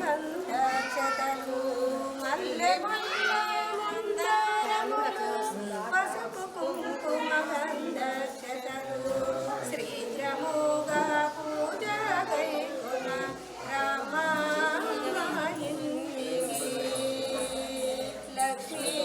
గంధాక్షతలు మల్లె మల్లె మందారము పసుపు కుంకుమ గంధాక్షతలు శ్రీద్రముగా పూజ కైకొన రామాయణి లక్ష్మీ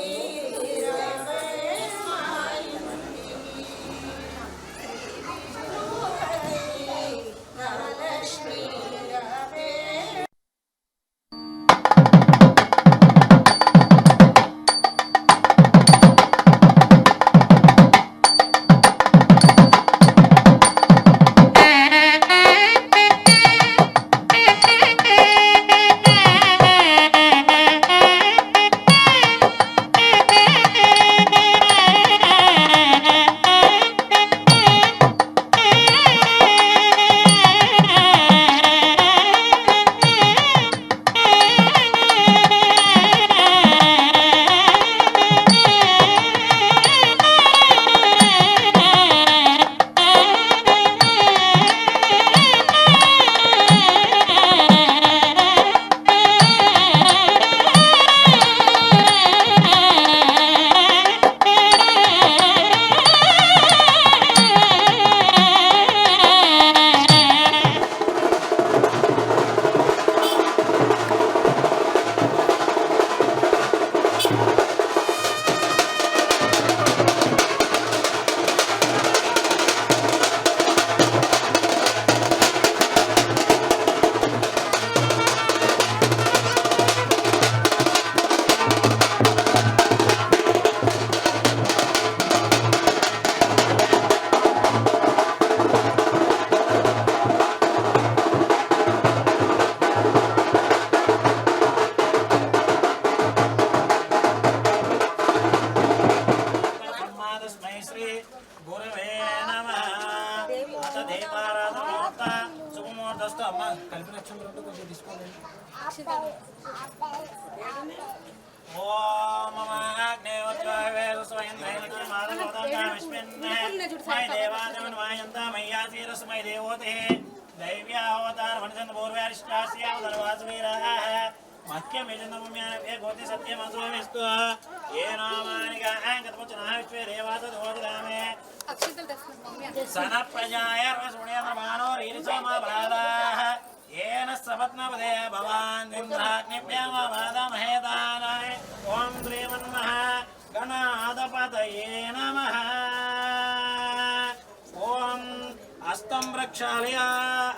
హస్తం ప్రక్షాళయ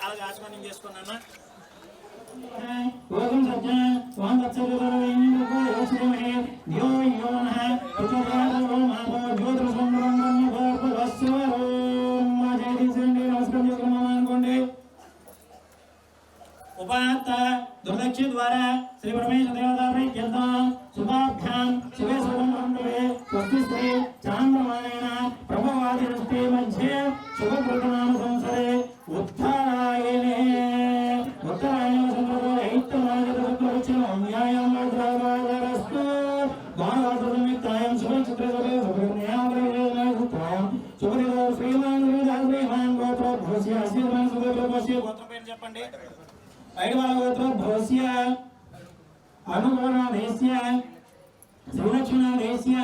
అలాగే ఆచమనం చేసుకున్నాను. ఉపాత్త దుర్దక్షి ద్వారా శ్రీ పరమేశ్వర దేవతా ప్రీత్యర్థం శుభాభ్యాం శివే శుభంభే స్వస్తి శ్రీ చాంద్రమానేన ప్రభవాదినస్తే మధ్య శుభకృతనామ సంవత్సరే ఉత్తరాయణే ఉత్తరాయణ సంవత్సరే ఐత్తమాగతవచ్చనం న్యాయం ద్రావాదరస్తు మానవాసనిమిత్తాయం శుభచిత్రసభే శుభజ్ఞానప్రయోజనాయ శుభదిదో శ్రీమాన్ శ్రీమాన్ గోత్రోద్భవస్య అస్యమాన్ సుదేవస్య గోత్రం పేరు చెప్పండి. ఐడవాగోత్రోద్భవస్య అనుగోణాదేశ్య శ్రీలక్ష్మణాదేశ్య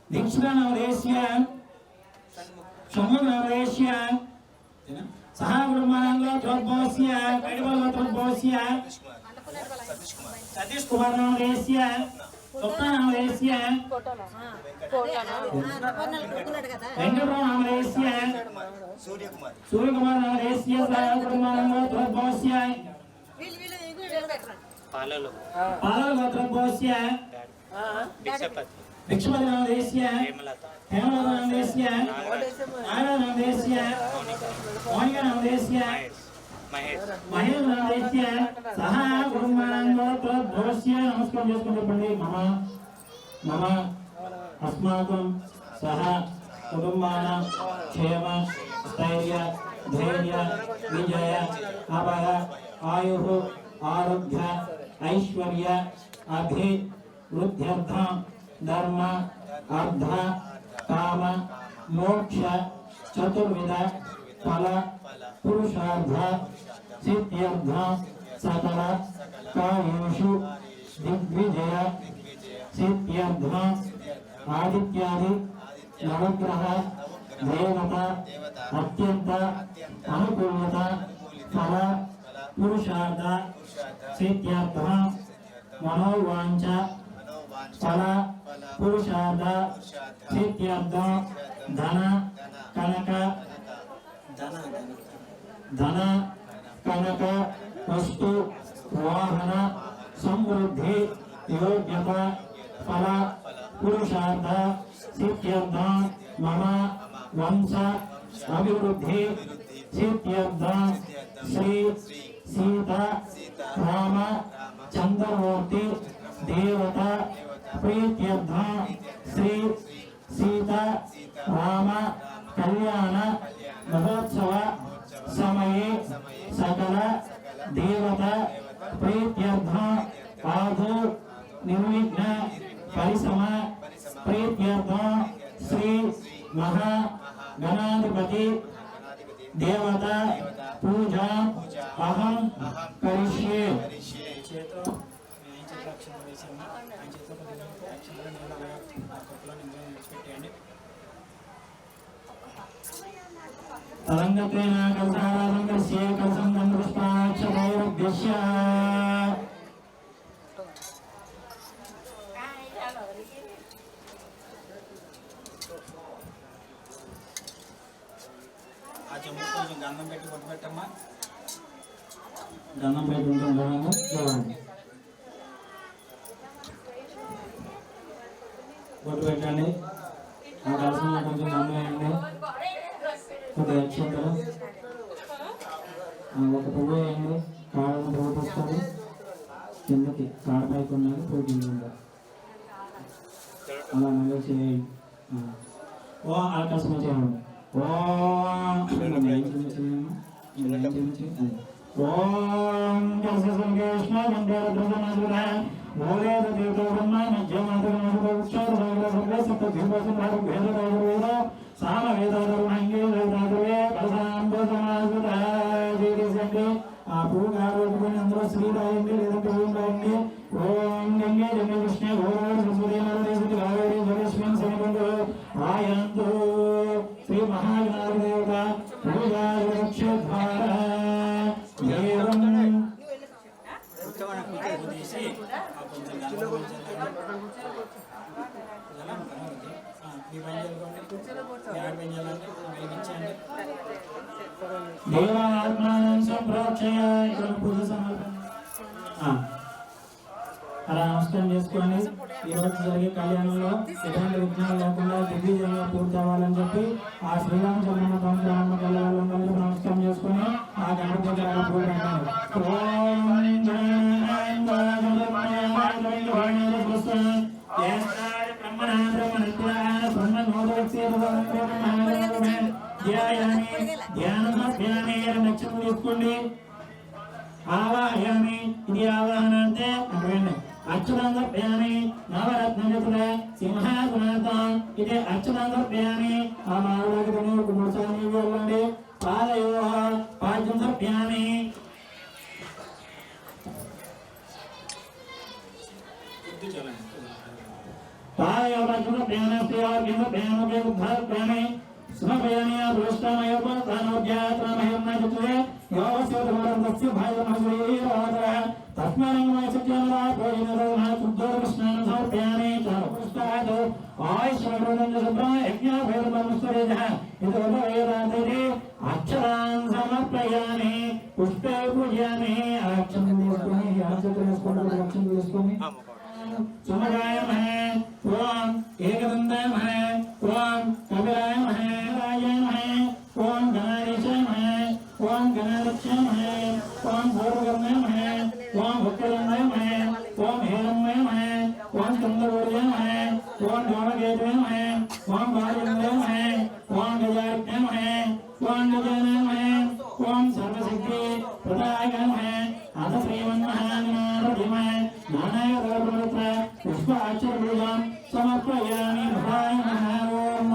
దీక్షితానాదేశ్య షణ్ముఖనాదేశ్య సహా కుటుంబానంగోత్రోద్భవస్య ఐడవాగోత్రోద్భవస్య సతీష్ కుమారనాదేశ్య స్వప్నానాదేశ్య వెంకటరామనాదేశ్య సూర్యకుమారనాదేశ్య సహా కుటుంబానంగోత్రోద్భవస్య పాలగోత్రోద్భవస్య భిక్షపతినాదేశ్య హేమలతానాదేశ్య నారాయణనాదేశ్య మౌనికనాదేశ్య మహేంద్రనాదేశ్య సహా కుటుంబానంగోత్రోద్భవస్య నమస్కారం చేసుకుంటే మమ మమ అస్మాకం సహ కుటుంబానాం క్షేమ స్థైర్య ధైర్య విజయ అభయ ఆయుః ఆరోగ్య ఐశ్వర్య అభివృద్ధ్యర్థం ధర్మ అర్థ కామ మోక్ష చతుర్విధ ఫల పురుషార్థ సిద్ధ్యర్థం सकल कार्येषु दिग्विजय सिद्ध्यर्थ आदित्यादि नवग्रह देवता अत्यंत अनुकूलता फल पुरुषार्थ सिद्ध्यर्थ मनोवांच फल पुरुषार्थ सिद्ध्यर्थ धन कनक वस्तु वाहन समृद्धि योग्यता फल पुरुषार्थ सिद्ध्यर्थ मम वंश अभिवृद्धि सिद्ध्यर्थ श्री सीता राम चंद्रमूर्ति देवता प्रीत्यर्थ श्री सीता राम कल्याण महोत्सव समये सकल देवता प्रीत्यर्थ आदौ निर्विघ्न परिसम प्रीत्यर्थ श्री महा गणाधिपति देवता पूजा अहम करिष्ये। तलंगतेन कलसालंकस्य कलसंगं पुष्पाक्षतैरुद्दिश्य గంధం పెట్టి కొట్టు పెట్టమ్మా. గంధం పెట్టి ఉంటుంది కొట్టు పెట్టండి. ఆ కలిసిన కొంచెం గంధం వేయండి. కొద్దిగా అక్షంతలు ఒక పువ్వు వేయండి. కాళ్ళను పువ్వు వస్తుంది కిందకి కాడపైకి ఉన్నది పువ్వు కింద ఉండాలి. అలా నగలు చేయండి. ఓ ఆకాశం చేయండి. ఓం కృష్ణ ఆ పువ్వు కారుకొని అందులో శ్రీ రాయండి లేదంటే ఓం రాయండి. ఓం గంగే జంగే కృష్ణ ఆయంతో శ్రీ మహాగణాధిదేవత పూజా దేవాత్మానం సంప్రోక్షయ పూజ సమర్పణ అలా నమస్కారం చేసుకోండి. ఈరోజు జరిగే కళ్యాణంలో ఎటువంటి విఘ్నాలు లేకుండా దిగ్విజయంగా పూర్తి అవ్వాలని చెప్పి ఆ శ్రీరామచంద్ర ప్రారంభకి వెళ్ళే వాళ్ళందరూ నమస్కారం చేసుకుని ఆ గణపతి పూజ నక్షత్రం తీసుకోండి. ఆవాహయామి ఇది ఆవాహన అంటే అక్కడండి. అచ్యుతాంగర్పయామి నవరత్నజతుల సింహాసనాథం ఇది అచ్యుతాంగర్పయామి. ఆ మానవుడికి 3 సార్లు వెళ్ళండి. పాదయో పాద్యం సమర్పయామి. పాదయో పాద్యం సమర్పయామి. సమర్పయామి అదృష్టమయ తానోజ్ఞాతమయం నజతులే యోగస్యోతమరస్య భాయమహ్రీరాధ తస్మరంగమయ సత్యమరాధోయినరోహ శుద్ధోర్కృష్ణాన సమర్పయామి. చారుష్టాద్ ఆయుష్మృతం శుభ్రం యజ్ఞాభైరవముస్తరేజః ఇదోపవేదాంతేతి అక్షరాన్ సమర్పయామి. పుష్పే పూజయామి. అక్షరం తీసుకొని అక్షరం వేసుకోండి. అక్షరం తీసుకొని సుమగాయమహే ఓం ఏకదంతాయమహే ఓం కపిలాయమహే రాజాయమహే ఓం గణాధీశాయమహే ఓం గణాధ్యక్షాయమహే ఓం పూర్వకర్ణాయమహే ఓం భక్తరంగాయమహే ఓం హేరంగాయమహే ఓం చంద్రగౌర్యాయమహే ఓం ధూమకేతుయమహే ఓం బాలచంద్రయమహే ఓం గజాజ్ఞాయమహే ఓం గజానయమహే ఓం సర్వశక్తి ప్రదాయమహే అథ శ్రీమన్మహాగణాధిపతిమహే జ్ఞానాయపవిత్ర పుష్పాక్షరపూజాం సమర్పయామి. భవాయ మహారోం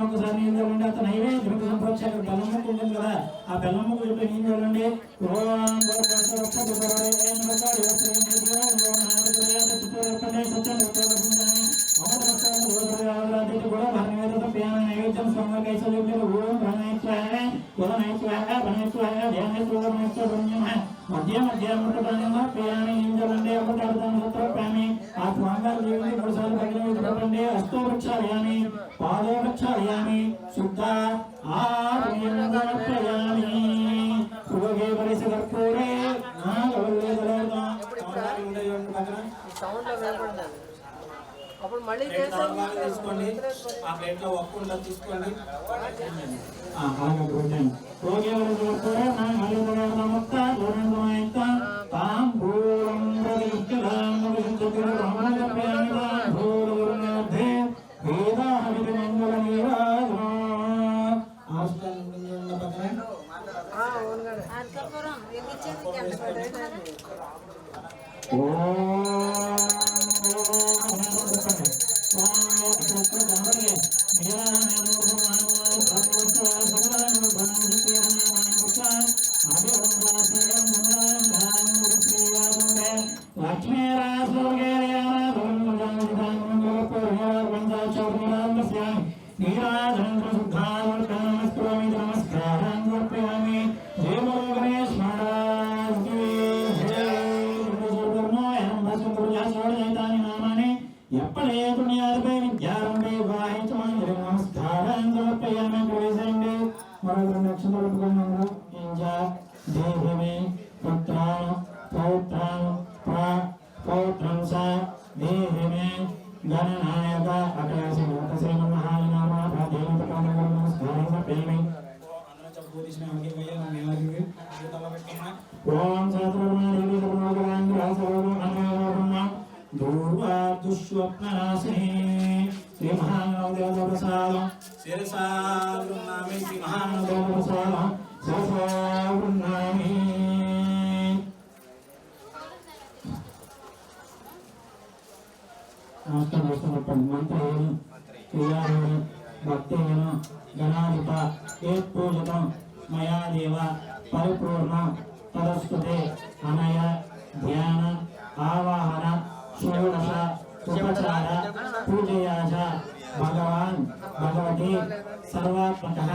ఒకసారి నీళ్ళు ఉండి అతను నైవేద్యం సంప్రోక్షణ బెల్లం ముక్క ఉంటుంది కదా ఆ బెల్లం ముక్క చుట్టూ నీళ్ళు వెళ్ళండి నైవేద్యం స్వామి మధ్య మధ్యాహ్న ప్రియాణి ఇంజలండి అమృతాన్ని ఆ స్వామివారి దేవుని 3 సార్లు పగిలి అస్తో వృక్షాలయామి పాదో వృక్షాలయామి శుద్ధ ఆయామి సుభగే పరిస కర్పూరే అప్పుడు మళ్ళీ తీసుకోండి ఆ ప్లేట్ లో ఒక్క ఉండదు తీసుకోండి मया देव परिपूर्ण तदस्तुते अनय ध्यान आवाहन षोडश उपचार पूजया च भगवान भगवती सर्वात्मकः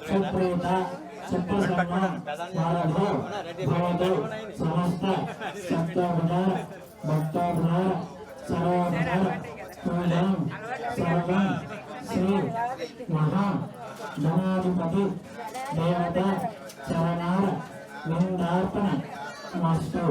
सुप्रीत सुप्रसन्न वरदो भवतु समस्त सप्तोपचार भक्तोपचार सर्वोपचार पूजन सर्वं श्री महा गणाधिपति देवता शरणार विंदार्पण मस्तु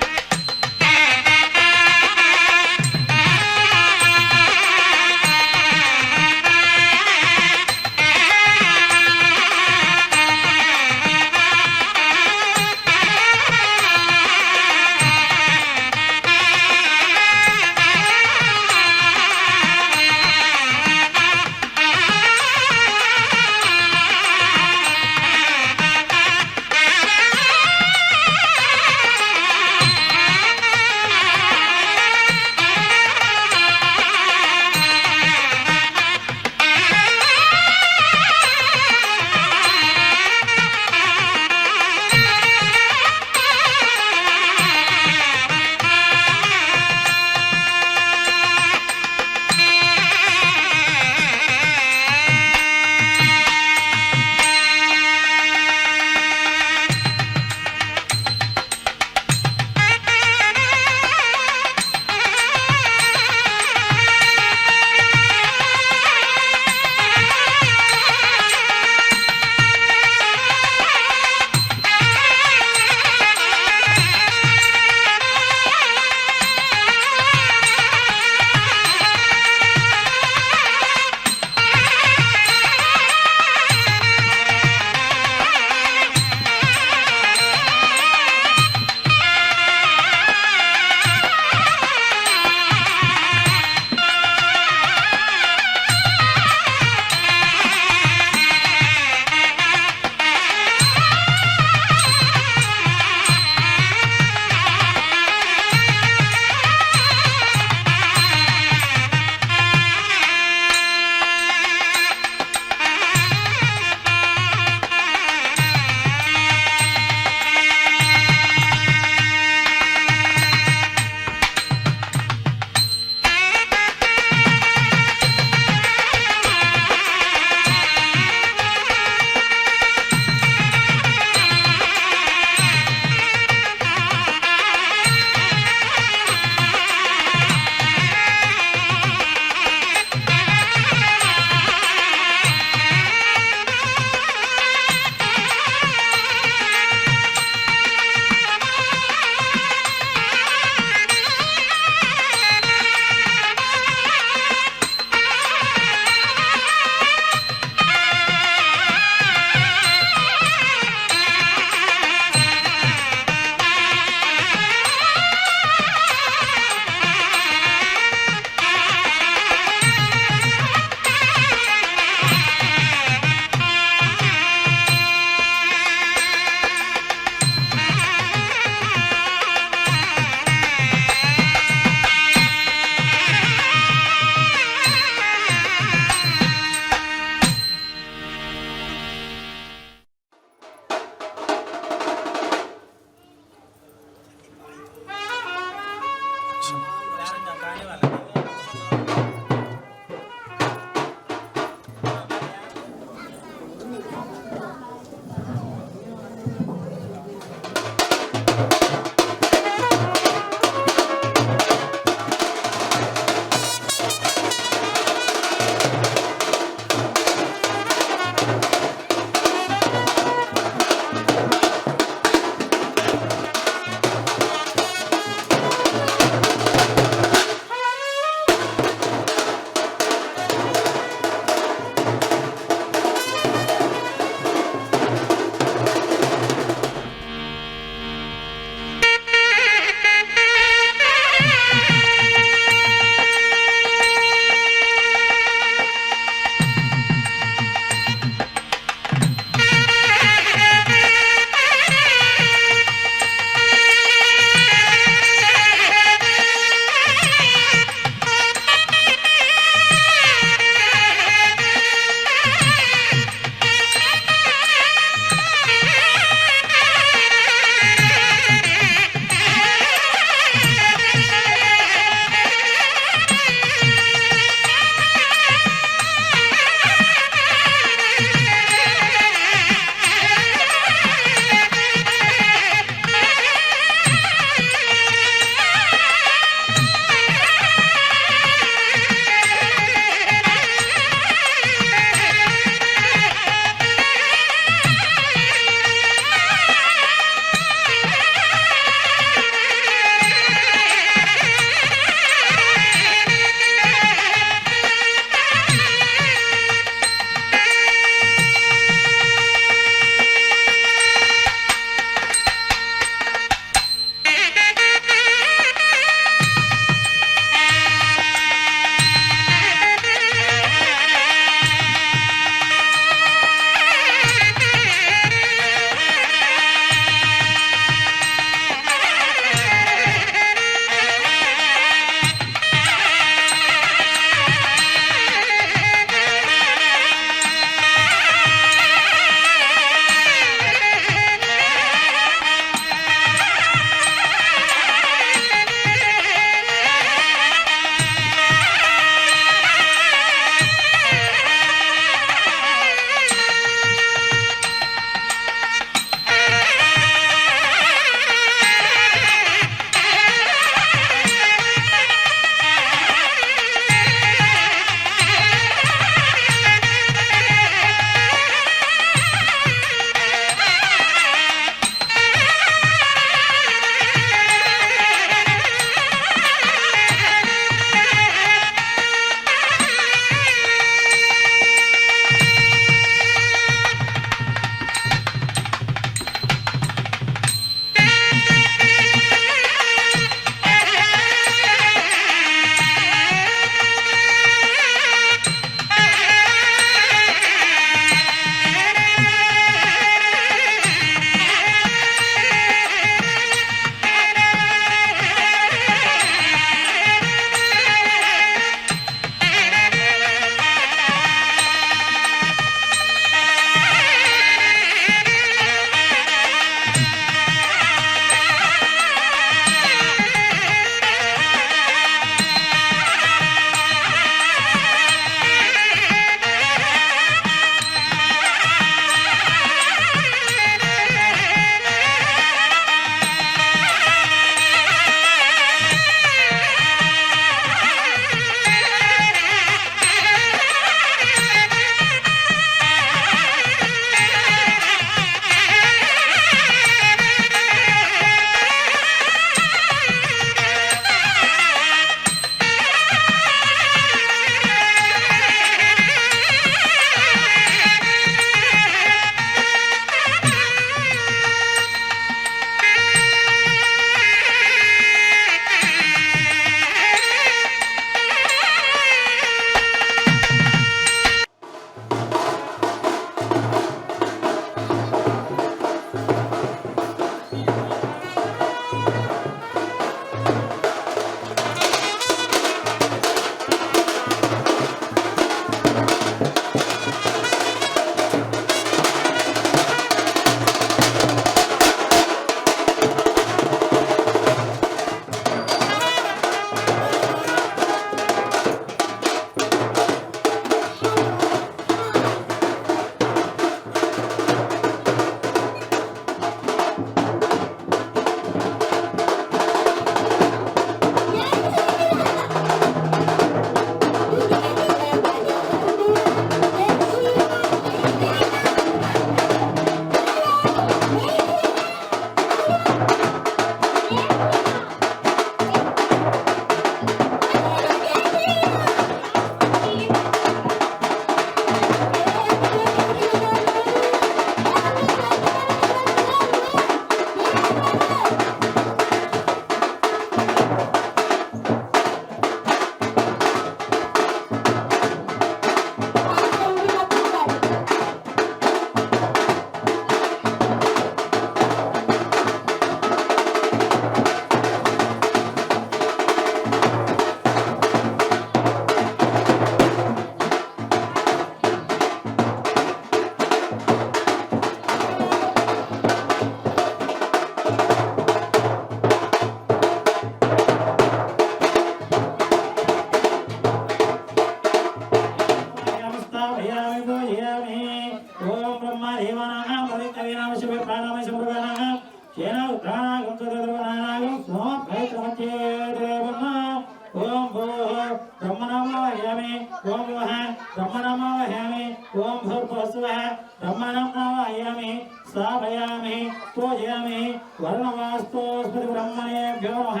ఓం వః బ్రహ్మణమావయామి ఓం భూర్భువస్సువః బ్రహ్మణమావయామి స్థాపయామి పూజయామి వర్ణవాస్తు స్మృతి బ్రహ్మణేభ్యో నమః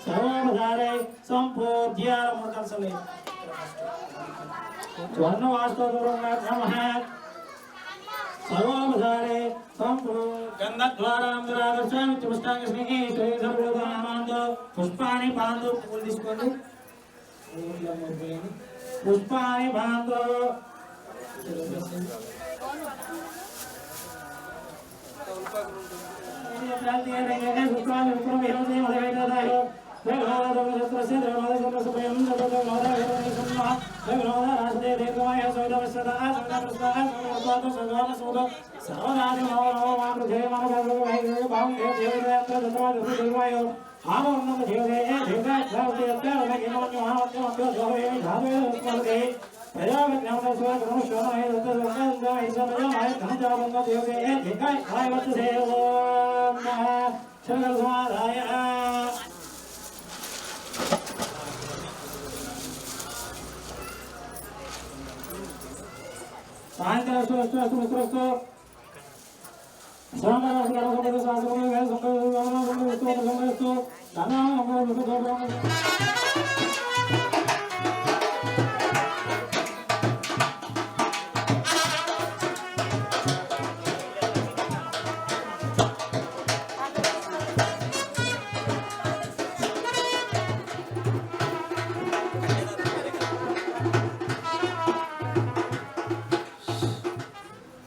సర్వోపచారై సంపూజ్య మూర్ఖల్సలే వర్ణవాస్తు నమః సర్వోపచారే గంధద్వారాంధ్రాగస్వామి పుష్పాంగస్మికి శ్రీధర్వోదానమాందో పుష్పాని బాంధు పూలు తీసుకోండి పుష్పాని బాంధు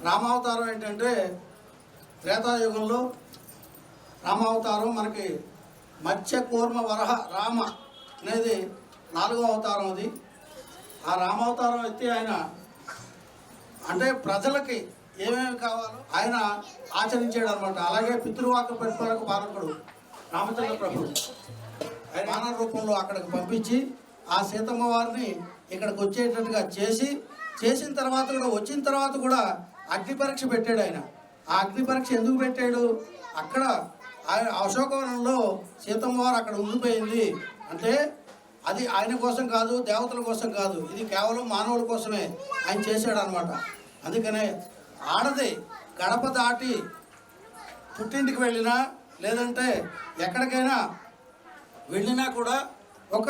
రామావతారం ఏంటంటే త్రేతాయుగంలో రామావతారం మనకి మత్స్య కూర్మ వరహ రామ అనేది 4వ అవతారం. అది ఆ రామావతారం ఎత్తి ఆయన అంటే ప్రజలకి ఏమేమి కావాలో ఆయన ఆచరించాడు అనమాట. అలాగే పితృవాక్య పరిపాలక పాలకుడు రామచంద్ర ప్రభు ఆయన మానవ రూపంలో అక్కడికి పంపించి ఆ సీతమ్మ వారిని ఇక్కడికి వచ్చేటట్టుగా చేసిన తర్వాత కూడా వచ్చిన తర్వాత కూడా అగ్ని పరీక్ష పెట్టాడు ఆయన. ఆ అగ్ని పరీక్ష ఎందుకు పెట్టాడు? అక్కడ అశోకవనంలో సీతమ్మ వారు అక్కడ ఉండిపోయింది అంటే అది ఆయన కోసం కాదు, దేవతల కోసం కాదు, ఇది కేవలం మానవుల కోసమే ఆయన చేశాడు అనమాట. అందుకనే ఆడది గడప దాటి పుట్టింటికి వెళ్ళినా లేదంటే ఎక్కడికైనా వెళ్ళినా కూడా ఒక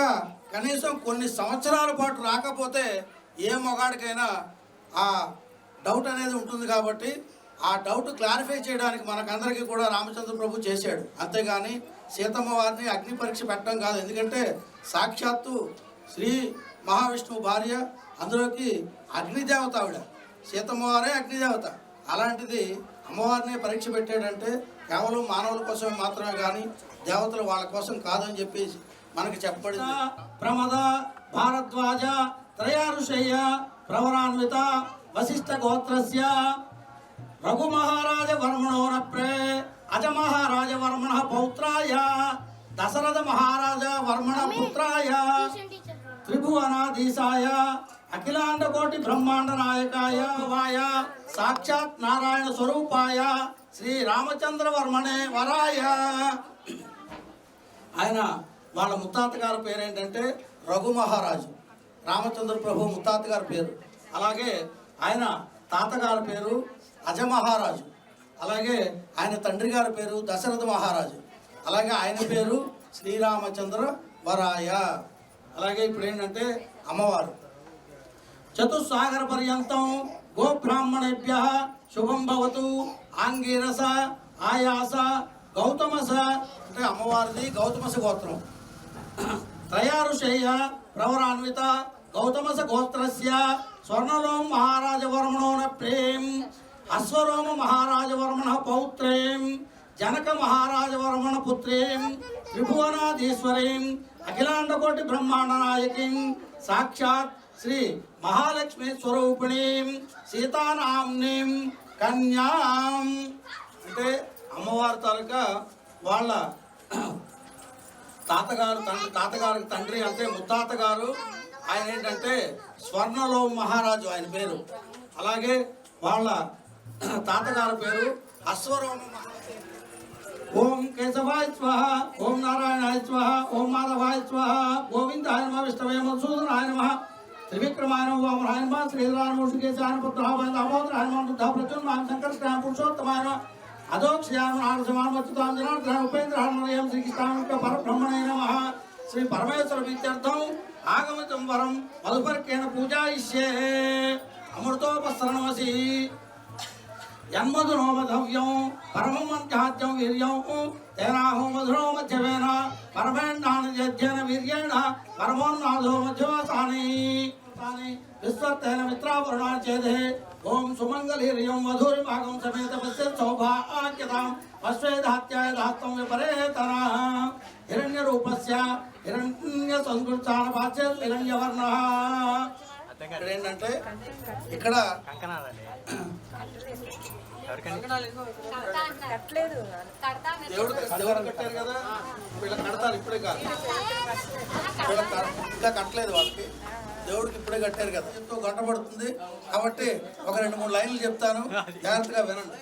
కనీసం కొన్ని సంవత్సరాల పాటు రాకపోతే ఏ మగాడికైనా ఆ డౌట్ అనేది ఉంటుంది. కాబట్టి ఆ డౌట్ క్లారిఫై చేయడానికి మనకందరికీ కూడా రామచంద్ర ప్రభు చేశాడు. అంతేగాని సీతమ్మ వారిని అగ్ని పరీక్ష పెట్టడం కాదు. ఎందుకంటే సాక్షాత్తు శ్రీ మహావిష్ణువు భార్య, అందులోకి అగ్నిదేవత ఆవిడ. సీతమ్మ వారే అగ్నిదేవత. అలాంటిది అమ్మవారిని పరీక్ష పెట్టాడంటే కేవలం మానవుల కోసమే మాత్రమే కానీ దేవతలు వాళ్ళ కోసం కాదని చెప్పి మనకి చెప్పబడింది. ప్రమద భారద్వాజ త్రయారుషయ్య ప్రవరాన్విత వశిష్ఠ గోత్రస్య రఘు మహారాజ వర్మణోరప్రే అజ మహారాజ వర్మణ పౌత్రాయ దశరథ మహారాజ వర్మణ పుత్రాయ త్రిభువనాధీశాయ అఖిలాండ కోటి బ్రహ్మాండ నాయకాయ వాయ సాక్షాత్ నారాయణ స్వరూపాయ శ్రీ రామచంద్ర వర్మణే వరాయ. ఆయన వాళ్ళ ముత్తాత గారి పేరు ఏంటంటే రఘు మహారాజు. రామచంద్ర ప్రభు ముత్తాత గారి పేరు. అలాగే ఆయన తాతగారి పేరు అజమహారాజు. అలాగే ఆయన తండ్రి గారి పేరు దశరథ మహారాజు. అలాగే ఆయన పేరు శ్రీరామచంద్ర వరాయ. అలాగే ఇప్పుడు ఏంటంటే అమ్మవారు చతుస్సాగర పర్యంతం గోబ్రాహ్మణేభ్య శుభం భవతు ఆంగీరస ఆయాస గౌతమస అంటే అమ్మవారిది గౌతమస గోత్రం. త్రయారుషేయ ప్రవరాన్విత గౌతమస గోత్రస్య స్వర్ణలోం మహారాజవర్మణోన ప్రేమ్ అశ్వరోమ మహారాజవర్మణ పౌత్రేం జనక మహారాజవర్మణ పుత్రేం త్రిభువనాధీశ్వరీం అఖిలాండకోటి బ్రహ్మాండ నాయకీం సాక్షాత్ శ్రీ మహాలక్ష్మి స్వరూపిణీం సీతానాంనీం కన్యాం. అంటే అమ్మవారి తాలూకా వాళ్ళ తాతగారికి తండ్రి అంటే ముత్తాత గారు ఆయన ఏంటంటే స్వర్ణలో మహారాజు ఆయన పేరు. అలాగే వాళ్ళ తాతగారి పేరు అశ్వరోమ మహారాజు. ఓం కేశవాయ స్వహ, ఓం నారాయణాయ స్వహ, ఓం మాధవాయ స్వహ, గోవిందాయ నమః, విష్ణవే మధుసూదనాయ నమః, त्रिविक्रमायण वामनायन श्रीधरायण मुषिकेशायन पुत्रहायन दामोदरायन बुद्धा प्रचुरमायन शंकर श्याम पुरुषोत्तमायन अधोक्षयायन आर्षमायन मच्युतांजनार्दन उपेन्द्रायन श्रीकृष्णाय परब्रह्मणे नमः। श्री परमेश्वर विद्यार्थम आगमितं वरम मधुपर्केण पूजायिष्ये अमृतोपसरणमसि यन्मधुरो मधव्यं परमं मध्याज्यं वीर्यं तेनाहो मधुरो मध्यमेन परमेण्डान यज्ञेन वीर्येण परमोन्नादो मध्यवासानि विश्वत्तेन मित्रावरुणान् चेदे ओम सुमंगलीर्यं मधुरिभागं समेत पश्य सौभाग्यताम् अश्वेधात्याय धात्तं विपरेतना हिरण्यरूपस्य हिरण्य संस्कृतान भाष्य हिरण्यवर्णः ఏంటంటే ఇక్కడ దేవుడు కట్టారు కదా వీళ్ళ కడతారు ఇప్పుడే కాదు ఇంకా కట్టలేదు వాళ్ళకి దేవుడికి ఇప్పుడే కట్టారు కదా ఎంతో గంట పడుతుంది కాబట్టి ఒక 2-3 లైన్లు చెప్తాను జాగ్రత్తగా వినండి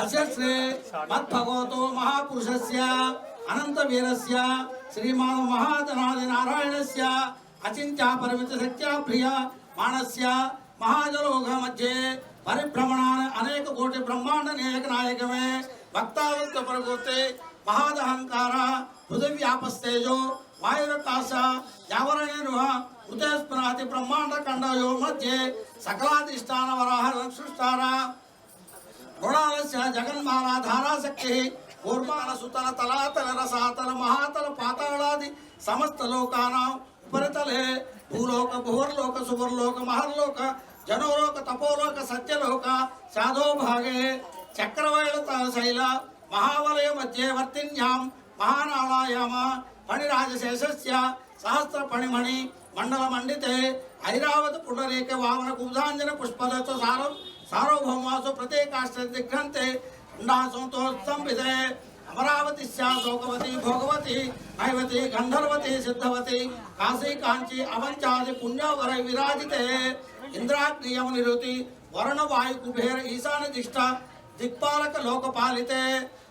అస్యశ్రీ మద్భగవతో మహాపురుషస్య అనంత వీరస్య శ్రీమాన్ మహాజనాది నారాయణస్య అచింత్య పరిమిత శక్త్యా ప్రియ మానస్య మహాజలోక మధ్యే పరిభ్రమణాన్ అనేక కోటి బ్రహ్మాండ నాయకమే భక్తావృత్త ప్రకృతి మహాదహంకార పృథివ్యాపస్తేజో వాయురకాశ యావరణేనుహ హృదయస్మరాతి బ్రహ్మాండ ఖండయో మధ్యే సకలాధిష్టాన వరాహ సృష్టార గుణాలస్య జగన్మాల ధారాశక్తి కూర్మాన సుతల తలాతల రసాతల మహాతల పాతాళాది సమస్త లోకానాం ఉపరితలే భూలోక భువర్లోక సువర్లోక మహర్లోక जनोलोक तपोलोक सत्यलोक साधो भागे चक्रवैलत शैल महावलय मध्ये वर्तिन्यां महानालायाम फणिराजशेषस्य सहस्र फणिमणि मंडल मंडिते ऐरावत पुंडरीक वामन कुब्जांजन पुष्पदत्त सार्वभौमासु प्रत्येकाश्च दिग्घन्ते उन्नासंतो संविदे अमरावती शोकवती भोगवती नैवती गंधर्वती सिद्धवती काशी कांची अवंचादि पुण्यवर विराजिते इंद्राग्नियम निरुति वरुण वायु कुबेर ईशान दिष्टा दिक्पालक लोकपालिते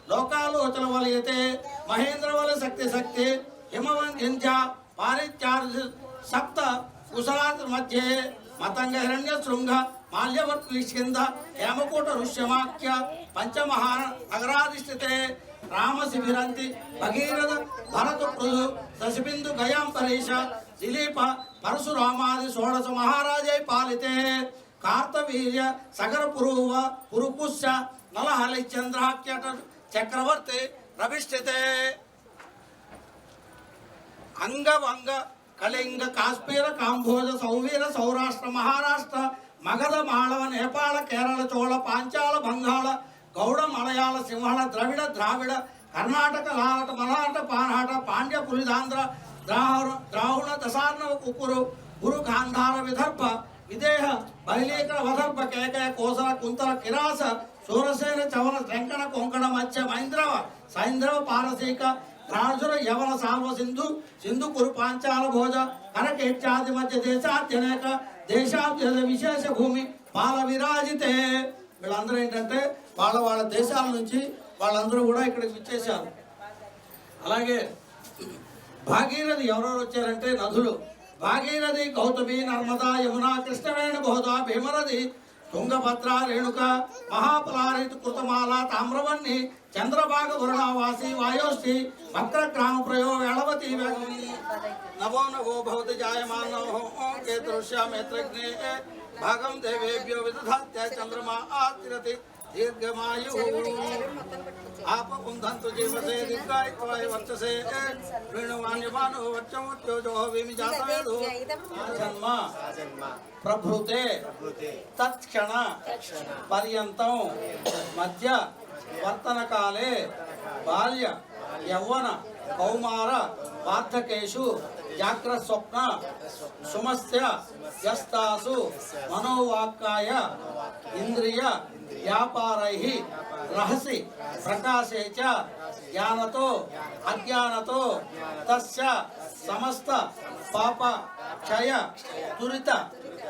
लोकालोचन वलयते महेंद्र वल शक्ति शक्ति हिमवंध्य पारित्यार सप्त कुशलात् मध्ये मतंग हिरण्य शृंग माल्यवर्त निष्किंद हेमकूट ऋष्यमाख्य पंचमहा नगराधिष्ठिते राम शिबिरंति भगीरथ भरत पृथु दशबिंदु गयांबरीश दिलीप परशुरामादि षोडश महाराजै पालिते कार्तवीर्य सगर पुरुव पुरुकुश नलहलिचंद्राख्यट चक्रवर्ती रविष्ठिते अंगवंग कलिंग काश्मीर कांभोज सौवीर सौराष्ट्र महाराष्ट्र मगध मालव नेपाल केरल चोल पांचाल बंगाल गौड़ मलयाल सिंहल द्रविड़ द्राविड़ कर्नाटक लालट मलाट पानाट पांड्य पुलिदांध्र द्राहुण दशार्णव कुकुरु गुरु गांधार विदर्भ विदेह बलिलेख वदर्भ केकय कोसर कुंतल किरास सूरसेन चवन ड्रंकण कोंकण मत्स्य महेंद्रव सैंद्रव पारसीक राजुर यवन साल्व सिंधु सिंधु कुरु पांचाल भोज करकेट्यादि मध्य देशाद्यनेक देशाद्य विशेष भूमि पाल विराजिते వీళ్ళందరూ ఏంటంటే వాళ్ళ దేశాల నుంచి వాళ్ళందరూ కూడా ఇక్కడికి విచ్చేశారు. అలాగే భాగీరథి ఎవరెవరు వచ్చారంటే నదులు భాగీరథి గౌతమి నర్మదా యమున కృష్ణవేణి బహుదా భీమరథి తుంగభద్ర రేణుక మహాపలారిత కృతమాల తామ్రవన్ని చంద్రభాగ వరుణావాసి వాయోశ్రీ వక్రగ్రామ ప్రయో వేళవతి నవో నవో భవతి జాయమానో కేతృష్యామేత్రజ్ఞే भागम देवेभ्यो विदधात्य चंद्रमा आतिरति दीर्घमायु आप कुंधन्तु जीवसे दीर्घायुवाय वर्चसे ऋणवान्यमानो वर्चमोत्योजो विमिजातवेदो जन्म प्रभृते तत्क्षण पर्यन्तं मध्य वर्तन काले बाल्य यौवन कौमार वार्धकेषु जाग्रत स्वप्न सुमस्य यस्तासु मनोवाक्काय इंद्रिय व्यापारैः रहसि प्रकाशे च ज्ञानतो अज्ञानतो तस्य समस्त पाप क्षय दुरित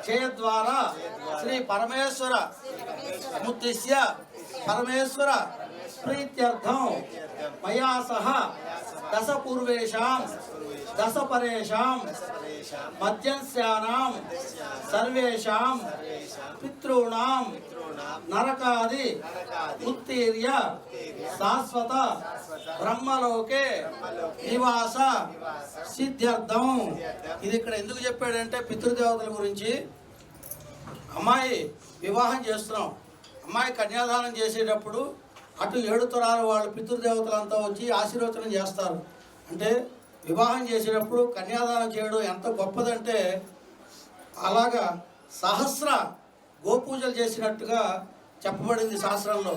क्षय द्वारा श्री परमेश्वर मुद्दिश्य परमेश्वर प्रीत्यर्थं मया सह दश पूर्वेषां दश परेषां మధ్యస్యానాం సర్వేషాం పితॄణాం నరకాది ఉత్తీర్య శాశ్వత బ్రహ్మలోకే నివాస సిద్ధ్యర్థం. ఇది ఇక్కడ ఎందుకు చెప్పాడంటే పితృదేవతల గురించి. అమ్మాయి వివాహం చేస్తున్నాం, అమ్మాయి కన్యాదానం చేసేటప్పుడు అటు 7 తరాల వాళ్ళు పితృదేవతలంతా వచ్చి ఆశీర్వచనం చేస్తారు. అంటే వివాహం చేసేటప్పుడు కన్యాదానం చేయడం ఎంత గొప్పదంటే అలాగా సహస్ర గోపూజలు చేసినట్టుగా చెప్పబడింది శాస్త్రంలో.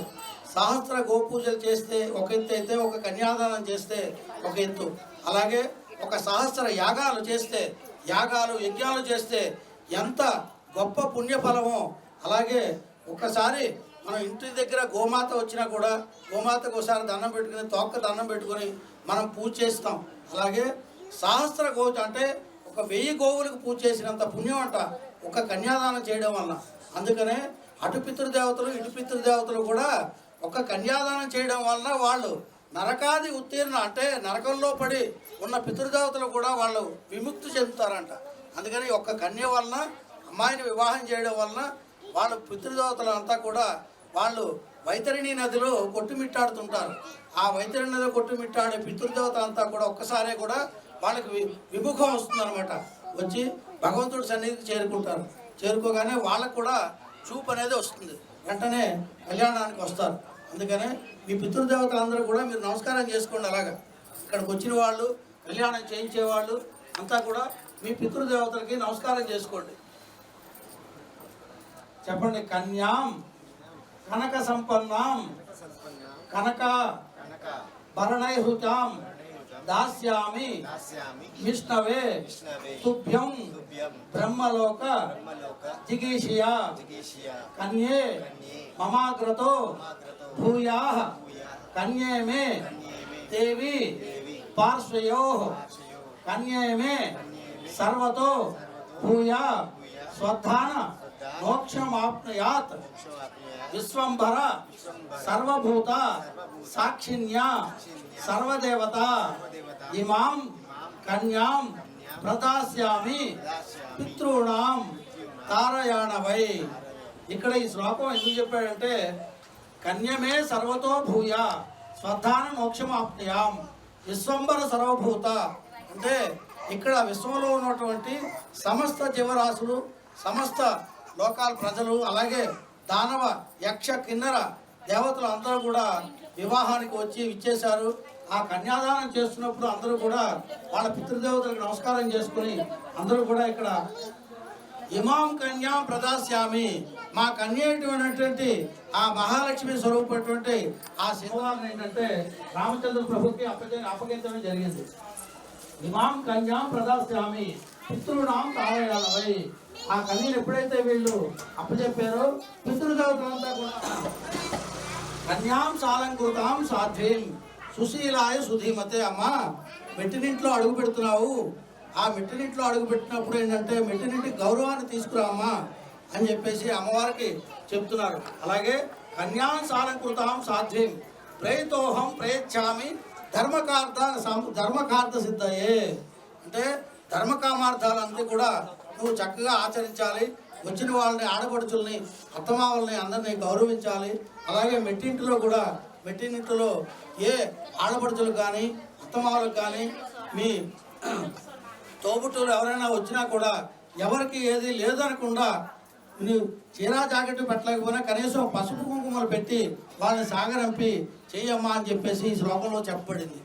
సహస్ర గోపూజలు చేస్తే ఒక ఎత్తు అయితే, ఒక కన్యాదానం చేస్తే ఒక ఎత్తు. అలాగే ఒక సహస్ర యాగాలు చేస్తే, యజ్ఞాలు చేస్తే ఎంత గొప్ప పుణ్యఫలమో. అలాగే ఒక్కసారి మనం ఇంటి దగ్గర గోమాత వచ్చినా కూడా గోమాతకు ఒకసారి దండం పెట్టుకుని, తోక్క దండం పెట్టుకొని మనం పూజ చేస్తాం. అలాగే సహస్ర గోచ అంటే ఒక 1000 గోవులకు పూజ చేసినంత పుణ్యం అంట ఒక కన్యాదానం చేయడం వల్ల. అందుకనే అటు పితృదేవతలు ఇటు పితృదేవతలు కూడా ఒక కన్యాదానం చేయడం వలన వాళ్ళు నరకాది ఉత్తీర్ణ అంటే నరకంలో పడి ఉన్న పితృదేవతలు కూడా వాళ్ళు విముక్తి చెందుతారంట. అందుకని ఒక్క కన్య వలన, అమ్మాయిని వివాహం చేయడం వలన వాళ్ళు పితృదేవతలు అంతా కూడా వాళ్ళు వైతరిణి నదిలో కొట్టుమిట్టాడుతుంటారు. ఆ వైతరిణి నదిలో కొట్టుమిట్టాడే పితృదేవత అంతా కూడా ఒక్కసారే కూడా వాళ్ళకి విముఖం వస్తుందన్నమాట. వచ్చి భగవంతుడి సన్నిధికి చేరుకుంటారు. చేరుకోగానే వాళ్ళకు కూడా చూపు అనేది వస్తుంది, వెంటనే కళ్యాణానికి వస్తారు. అందుకనే మీ పితృదేవతలందరూ కూడా మీరు నమస్కారం చేసుకోండి. అలాగా ఇక్కడికి వచ్చిన వాళ్ళు, కళ్యాణం చేయించేవాళ్ళు అంతా కూడా మీ పితృదేవతలకి నమస్కారం చేసుకోండి. చెప్పండి. కన్యాం కనక సంపన్నాం కనక భరణైహృతాం దాస్యామి విష్ణవే తుభ్యం బ్రహ్మలోక జిగీషియా కన్యే మమాగ్రతో భూయాః కన్యే మే దేవి పార్శ్వయోః కన్యే మే సర్వతో భూయా స్వధాన మోక్షమాప్నుయాత్ విశ్వంభర సర్వభూత సాక్షిణ్యా సర్వదేవత ఇమాం కన్యాం ప్రదాస్యామి పితృణాం తారయాణవై. ఇక్కడ ఈ శ్లోకం ఎందుకు చెప్పాడంటే కన్యమే సర్వతో భూయ స్వధాన మోక్షమాప్నుయాం విశ్వంభర సర్వభూత అంటే ఇక్కడ విశ్వంలో ఉన్నటువంటి సమస్త జీవరాశులు, సమస్త లోకాల ప్రజలు, అలాగే దానవ యక్ష కిన్నర దేవతలు అందరూ కూడా వివాహానికి వచ్చి ఇచ్చేశారు. ఆ కన్యాదానం చేస్తున్నప్పుడు అందరూ కూడా వాళ్ళ పితృదేవతలకు నమస్కారం చేసుకుని అందరూ కూడా ఇక్కడ ఇమాం కన్యాం ప్రదాస్యామి, మా కన్యటువంటి ఆ మహాలక్ష్మి స్వరూపటువంటి ఆ సింహాలను ఏంటంటే రామచంద్ర ప్రభుకి అప్పగించడం జరిగింది. ఇమాం కన్యాం ప్రదాస్యామి పితృనాం తారయాణవై. ఆ కన్యను ఎప్పుడైతే వీళ్ళు అప్పచెప్పారో పితృదేవతలంతా కూడా కన్యాం సాలంకృతాం సాధ్వీం సుశీలాయ సుధీమతే. అమ్మ మెట్టినింట్లో అడుగు పెడుతున్నావు, ఆ మెట్టినింట్లో అడుగు పెట్టినప్పుడు ఏంటంటే మెట్టినింటి గౌరవాన్ని తీసుకురామ్మా అని చెప్పేసి అమ్మవారికి చెప్తున్నారు. అలాగే కన్యాం సాలంకృతాం సాధ్వీం ప్రయతోహం ప్రయచ్చామి ధర్మకార్థ సిద్ధయే అంటే ధర్మకామార్థాలన్నీ కూడా నువ్వు చక్కగా ఆచరించాలి. వచ్చిన వాళ్ళని, ఆడపడుచుల్ని, అత్తమావల్ని అందరినీ గౌరవించాలి. అలాగే మెట్టింటిలో కూడా మెట్టినింటిలో ఏ ఆడపడుచులకు కానీ అత్తమావలకు కానీ మీ తోబుట్టులు ఎవరైనా వచ్చినా కూడా ఎవరికి ఏది లేదనకుండా నువ్వు చీరా జాకెట్ పెట్టలేకపోయినా కనీసం పసుపు కుంకుమలు పెట్టి వాళ్ళని సాగరంపి చెయ్యమ్మా అని చెప్పేసి ఈ శ్లోకంలో చెప్పబడింది.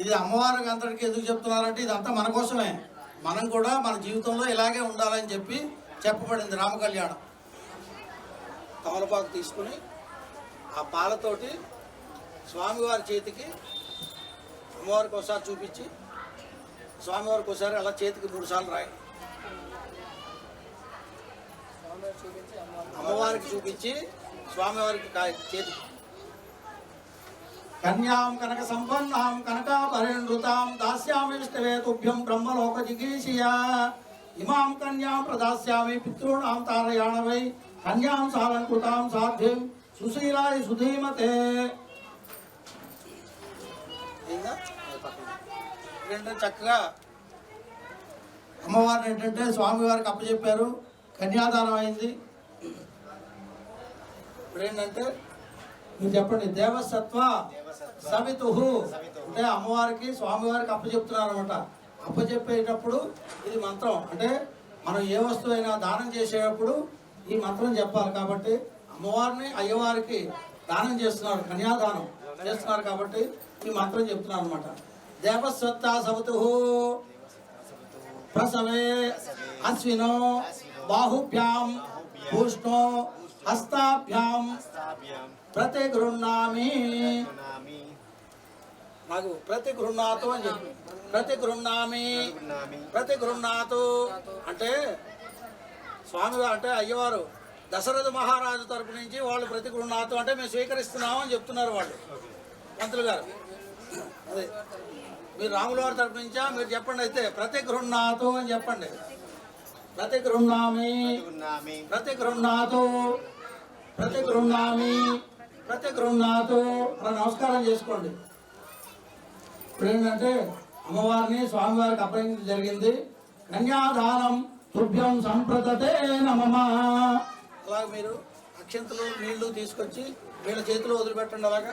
ఇది అమ్మవారికి అందరికీ ఎందుకు చెప్తున్నారంటే ఇదంతా మన కోసమే, మనం కూడా మన జీవితంలో ఇలాగే ఉండాలని చెప్పి చెప్పబడింది. రామకళ్యాణం తమలపాకు తీసుకుని ఆ పాలతోటి స్వామివారి చేతికి అమ్మవారికి ఒకసారి చూపించి స్వామివారికి ఒకసారి అలా చేతికి 3 సార్లు రాయి. అమ్మవారికి చూపించి స్వామివారికి చేతికి కన్యాం కనక సంపన్నాం కనకాభరణృతాం దాస్యామి విష్ణవే తుభ్యం బ్రహ్మలోక జిగీషియా ఇమాం కన్యాం ప్రదాస్యామి పితॄణాం తారయాణవై కన్యాం సాలంకృతాం సాధ్వీం సుశీలాయ సుధీమతే. చక్కగా అమ్మవారిని ఏంటంటే స్వామివారికి అప్పచెప్పారు, కన్యాదానం అయింది. ఇప్పుడు ఏంటంటే మీరు చెప్పండి, దేవసత్వ సవితు అంటే అమ్మవారికి స్వామివారికి అప్పచెప్తున్నారు అనమాట. అప్పచెప్పేటప్పుడు ఇది మంత్రం, అంటే మనం ఏ వస్తువైనా దానం చేసేటప్పుడు ఈ మంత్రం చెప్పాలి. కాబట్టి అమ్మవారిని అయ్యవారికి దానం చేస్తున్నారు, కన్యాదానం చేస్తున్నారు కాబట్టి ఈ మంత్రం చెప్తున్నారు అనమాట. దేవసత్తా సవతు ప్రసవే అశ్వినో బాహుభ్యాం పూష్ణో హస్తాభ్యాం ప్రతిగృహ్ణామి. నాకు ప్రతిగృహ్ణాతు అని చెప్పి ప్రతిగృహ్ణామి ప్రతిగృహ్ణాతు అంటే స్వామివారు అంటే అయ్యవారు దశరథ మహారాజు తరపు నుంచి వాళ్ళు ప్రతిగృహ్ణాతు అంటే మేము స్వీకరిస్తున్నాము అని చెప్తున్నారు వాళ్ళు మంత్రులు గారు. అదే మీరు రాముల వారి తరపు నుంచా మీరు చెప్పండి. అయితే ప్రతిగృహ్ణాతు అని చెప్పండి. ప్రతిగృహ్ణామి ప్రతిగృహ్ణాతు ప్రతిగృహ్ణామి ప్రతిగృహ్ణాతు అలా నమస్కారం చేసుకోండి. ఇప్పుడు ఏంటంటే అమ్మవారిని స్వామివారికి అప్పగించడం జరిగింది. కన్యాదానం తుభ్యం సంప్రదతే నమః. అలాగే మీరు అక్షంతలు నీళ్లు తీసుకొచ్చి వీళ్ళ చేతిలో వదిలిపెట్టండి. అలాగా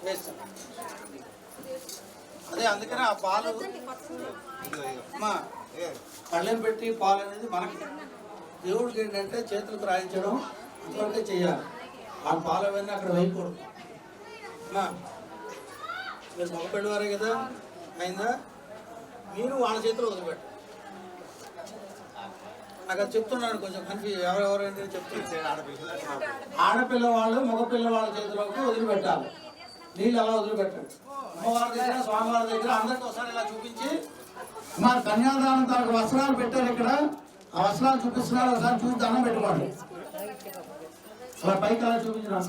వేస్తాం. అదే అందుకనే ఆ పాలు అమ్మా కళ్ళెం పెట్టి పాలు అనేది మనకి దేవుడికి ఏంటంటే చేతులకు రాయించడం అంతవరకే చేయాలి. ఆ పాలు అవన్నీ అక్కడ వేయకూడదు. అమ్మా మీరు మగపెళ్లి వారే కదా, అయిందా? మీరు వాళ్ళ చేతిలో వదిలిపెట్టారు. నాకు అది చెప్తున్నాను, కొంచెం కన్ఫ్యూజ్ ఎవరెవరైనా చెప్తున్నారు. ఆడపిల్ల వాళ్ళు మగపిల్ల వాళ్ళ చేతిలోకి వదిలిపెట్టాలి. నీళ్ళు అలా వదిలిపెట్టండి. అమ్మవారి దగ్గర స్వామివారి దగ్గర అందరికీ ఒకసారి ఇలా చూపించి మా కన్యాదానం తనకు వస్త్రాలు పెట్టారు. ఇక్కడ ఆ వస్త్రాలు చూపిస్తున్నారు, ఒకసారి చూసి దండం పెట్టుకోండి. అలా పైకి అలా చూపించడం,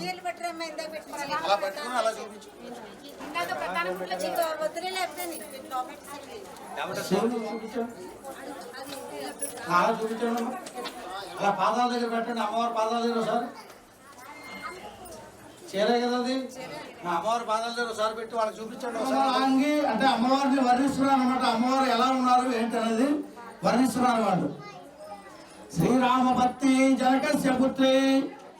అలా పెట్టుకుని అలా చూపించు. అలా చూపించండి. అలా పాదాల దగ్గర పెట్టండి. అమ్మవారి పాదాల దగ్గర ఒకసారి చేరే కదా అది, అమ్మవారి పాదాల దగ్గర ఒకసారి పెట్టి వాళ్ళకి చూపించండి. అంగి అంటే అమ్మవారిని వర్ణిస్తున్నారు అనమాట. అమ్మవారు ఎలా ఉన్నారు ఏంటనేది వర్ణిస్తున్నారు వాళ్ళు. శ్రీరామభక్తి జనకస్య పుత్రి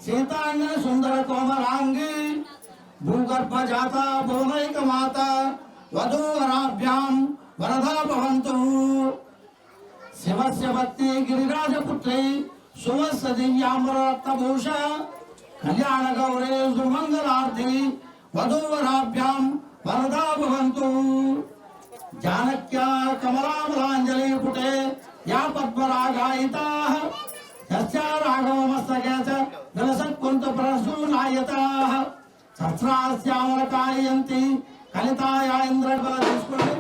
సీతాంగ సుందర కోమలాంగి భూగర్భ జాత భువనైక మాత వధూవరాభ్యాం వరదా భవంతు. శివస్య భక్తి గిరిరాజపుత్రై సుమస్య దివ్యాంబరరత్నభూష కళ్యాణ గౌరే సుమంగళార్థి వధూవరాభ్యాం వరదా భవంతు. జానక్యా కమలామలాంజలి పుటే యా పద్మరాగాయితాః యస్యా రాఘవమస్తకే చ విలసత్కుంత ప్రసూనాయతాః సహస్రాస్యామలకాయంతి కలితాయా ఇంద్రబల. తీసుకోండి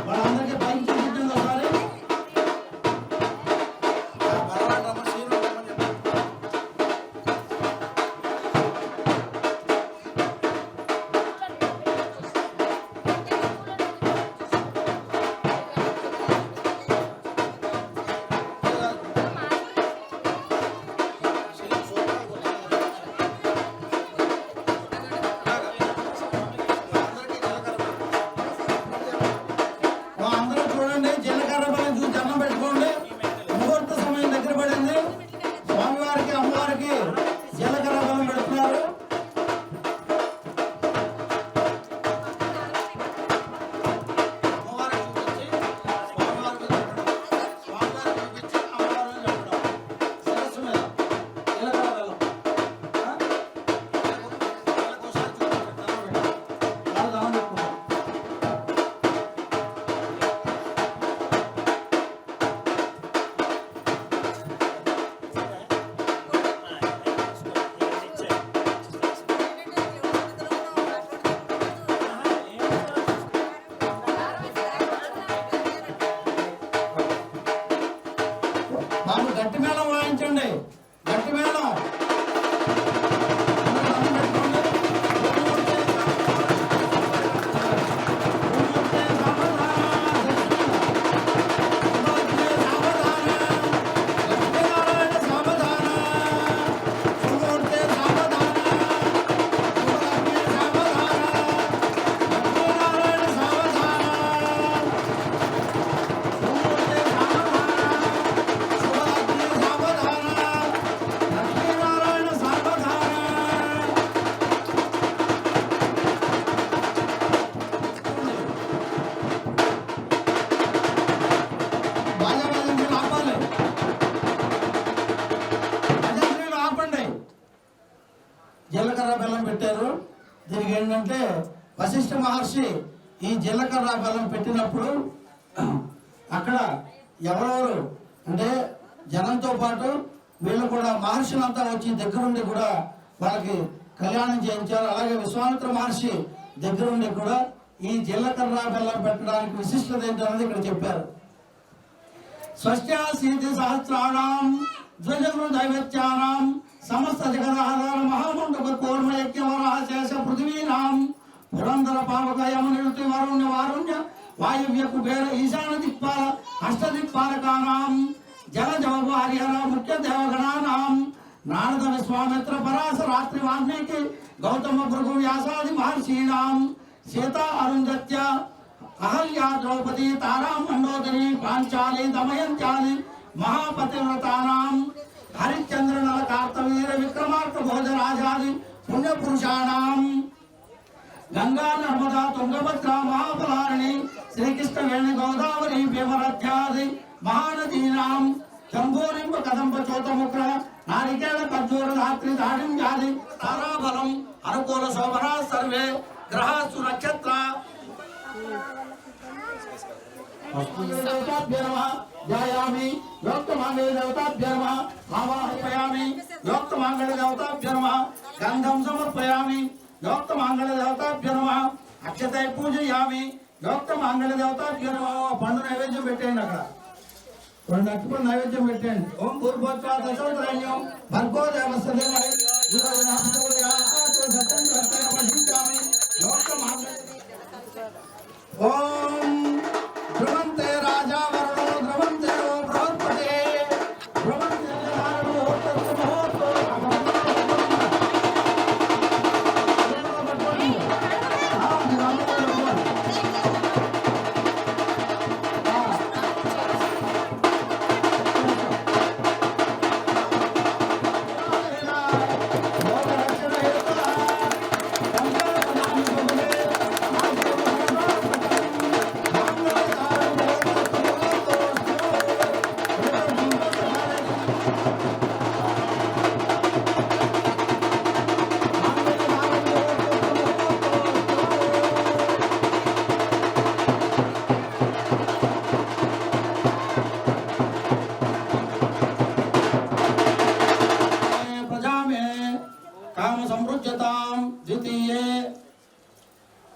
వాళ్ళందరికీ పైకి చూపించండి ఒకసారి. ఏంటంటే వశిష్ఠ మహర్షి ఈ జీలకర్ర బెల్లం పెట్టినప్పుడు అక్కడ ఎవరెవరు అంటే జనంతో పాటు వీళ్ళు కూడా మహర్షులంతా వచ్చి దగ్గరుండి కూడా వాళ్ళకి కళ్యాణం చేయించారు. అలాగే విశ్వామిత్ర మహర్షి దగ్గరుండి కూడా ఈ జీలకర్ర బెల్లం పెట్టడానికి విశిష్టత ఏంటన్నది ఇక్కడ చెప్పారు. స్వస్యాసీతి సహస్రాణం ధ్వజము దైవత్యానాం సమస్త జగదాధార మహామండప కూర్మయజ్ఞవరః శేష పృథివీనాం పురంధర పావక యమ నిరుతి వరుణ్య వారుణ్య వాయువ్య కుబేర ఈశాన దిక్పాల అష్టదిక్పాలకానాం జలజవ హరిహర ముఖ్య దేవగణానాం నారద విశ్వామిత్ర పరాశ రాత్రి వాల్మీకి గౌతమ భృగు వ్యాసాది మహర్షీణాం సీతా అరుంధత్య అహల్యా ద్రౌపది తారా మండోదరి పాంచాలి దమయంత్యాది మహాపతివ్రతానాం హరిశ్చంద్ర నల కార్తవీర విక్రమార్క భోజరాజాది పుణ్యపురుషాణం గంగా నర్మదా తుంగభద్ర మహాబలారిణి శ్రీకృష్ణ వేణి గోదావరి భీమరథ్యాది మహానదీనాం జంబోలింబ కదంబ చోతముగ్ర నారికేళ ఖర్జూర ధాత్రి దాడింజాది తారాబలం అనుకూల శోభనా సర్వే గ్రహాసు నక్షత్ర ध्यायामि योक्तमांगल्य देवताभ्यो नमः आवाहयामि योक्तमांगल्य देवताभ्यो नमः गंधं समर्पयामि योक्तमांगल्य देवताभ्यो नमः अक्षते पूजयामि योक्तमांगल्य देवताभ्यो नमः पंड नैवेद्यं పెట్టండి అక్కడ రెండు అక్షతలు నైవేద్యం పెట్టండి ఓం పూర్వోత్తర దశోత్తరయ్యో భర్గో దేవస్య దేవై ఈరోజు నామోయా ఆతో సత్యం కర్తయ వహించామి योक्तमांगल्య ఓం ధ్రువంతే రాజా వరుణో ధ్రువంతే బృహస్పతి ధ్రువంతే నారదో తత్సమోతో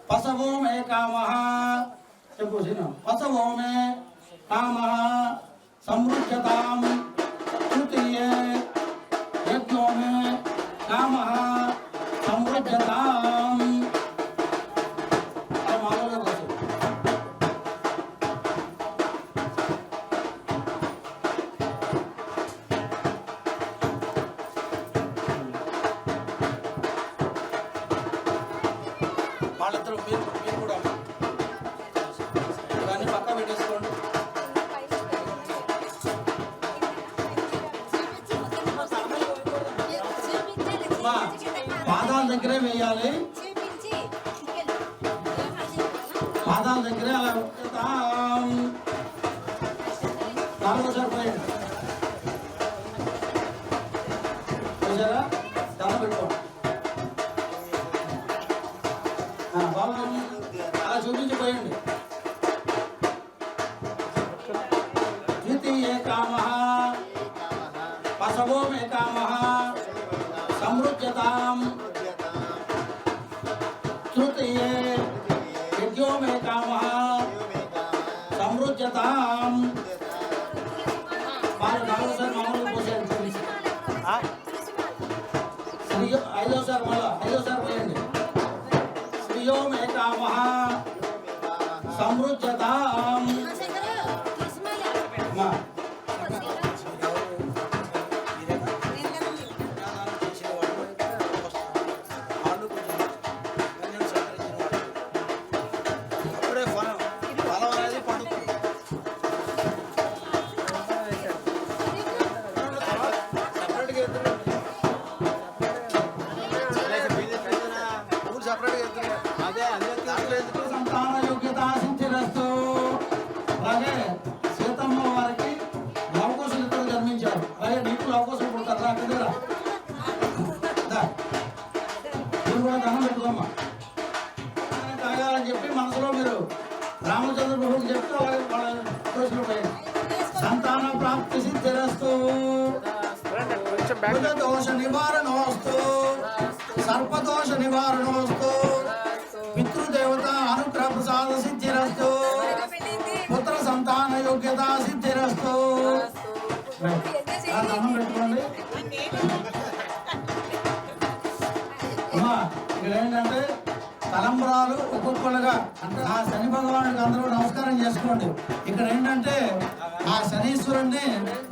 पसवो में कामः पसवो में कामः समृद्धतां तृतीये यज्ञो में कामः समृद्धतां వాళ్ళిద్దరూ మీరు కూడా ఇవన్నీ పక్క పెట్టేసుకోండి. పాదాల దగ్గరే వేయాలి, పాదాల దగ్గరే అలా నాలుగో సరిపోయింది చూసారా దండ పెట్టుకోండి. అలా చూపించిపోయండి. ద్వితీయ కామః పసవో మే కామః సమృద్ధతాం తృతీయే యజ్ఞో మే కామః సమృద్ధతాం నాలుగోసారి మామూలుగా పోసేయండి. ఐదోసారి మళ్ళా ఐదోసారి పోయండి. శ్రియో మే కామః సమృద్ధతాం సంతాన యోగ్యత సిద్ధిరస్తు చెప్పి మనసులో మీరు రామచంద్ర ప్రభుకి చెప్తే వాళ్ళ కోసులు పోయాయి. సంతాన ప్రాప్తి సిద్ధిరస్తు, దోష నివారణోస్తు, సర్పదోష నివారణోస్తు, పితృదేవత అనుగ్రహ ప్రసాద సిద్ధిరస్తు, పుత్ర సంతాన యోగ్యత సిద్ధిరస్తు. దండం పెట్టుకోండి. అమ్మా ఇక్కడ ఏంటంటే తలంబరాలు ఒక్కొక్కరుగా అంటే ఆ శని భగవానుడికి అందరూ నమస్కారం చేసుకోండి. ఇక్కడ ఏంటంటే ఆ శనీశ్వరుణ్ణి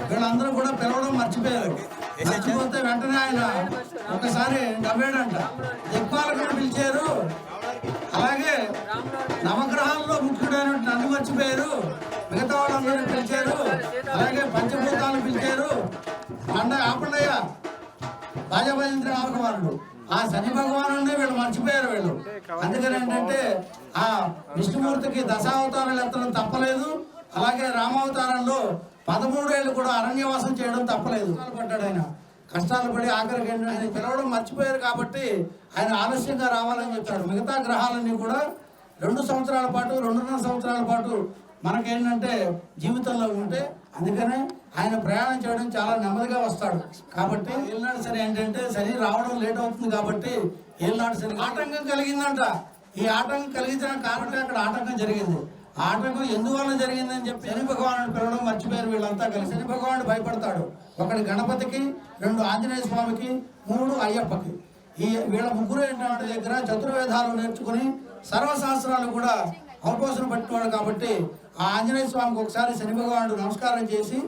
వీళ్ళందరూ కూడా పిలవడం మర్చిపోయారు. మర్చిపోతే వెంటనే ఆయన ఒకసారి నవ్వాడంట. దిక్పాలకుడు పిలిచారు, అలాగే నవగ్రహాల్లో ముఖ్యుడైన నన్ను మర్చిపోయారు, మిగతా వాళ్ళందరినీ పిలిచారు, అలాగే పంచభూతాలు పిలిచారు. ఆపండయ్య రాజభజేంద్ర భగవానుడు ఆ శని భగవాను వీళ్ళు మర్చిపోయారు వీళ్ళు. అందుకని ఏంటంటే ఆ విష్ణుమూర్తికి దశావతారాలు ఎత్తడం తప్పలేదు, అలాగే రామావతారంలో 13 ఏళ్ళు కూడా అరణ్యవాసం చేయడం తప్పలేదు. పడ్డాడు ఆయన, కష్టాలు పడి ఆఖరికి ఆయన పిలవడం మర్చిపోయారు కాబట్టి ఆయన ఆలస్యంగా రావాలని చెప్పాడు. మిగతా గ్రహాలన్నీ కూడా 2 సంవత్సరాల పాటు 2.5 సంవత్సరాల పాటు మనకేంటంటే జీవితంలో ఉంటే, అందుకనే ఆయన ప్రయాణం చేయడం చాలా నెమ్మదిగా వస్తాడు. కాబట్టి ఏళ్ళనాడు శని ఏంటంటే శని రావడం లేట్ అవుతుంది కాబట్టి ఏళ్ళనాడు శని ఆటంకం కలిగిందంట. ఈ ఆటంకం కలిగించిన కాబట్టి అక్కడ ఆటంకం జరిగింది. ఆ ఆటంకం ఎందువల్ల జరిగిందని చెప్పి శని భగవానుడు పిలవడం మర్చిపోయారు వీళ్ళంతా కలిసి. శని భగవానుడు భయపడతాడు. ఒకటి గణపతికి, 2 ఆంజనేయ స్వామికి, 3 అయ్యప్పకి. ఈ వీళ్ళ ముగ్గురు ఏంటంటే దగ్గర చతుర్వేదాలు నేర్చుకుని సర్వశాస్త్రాలు కూడా అవపోసన పట్టినవాడు కాబట్టి ఆ ఆంజనేయ స్వామికి ఒకసారి శని భగవానుడు నమస్కారం చేసి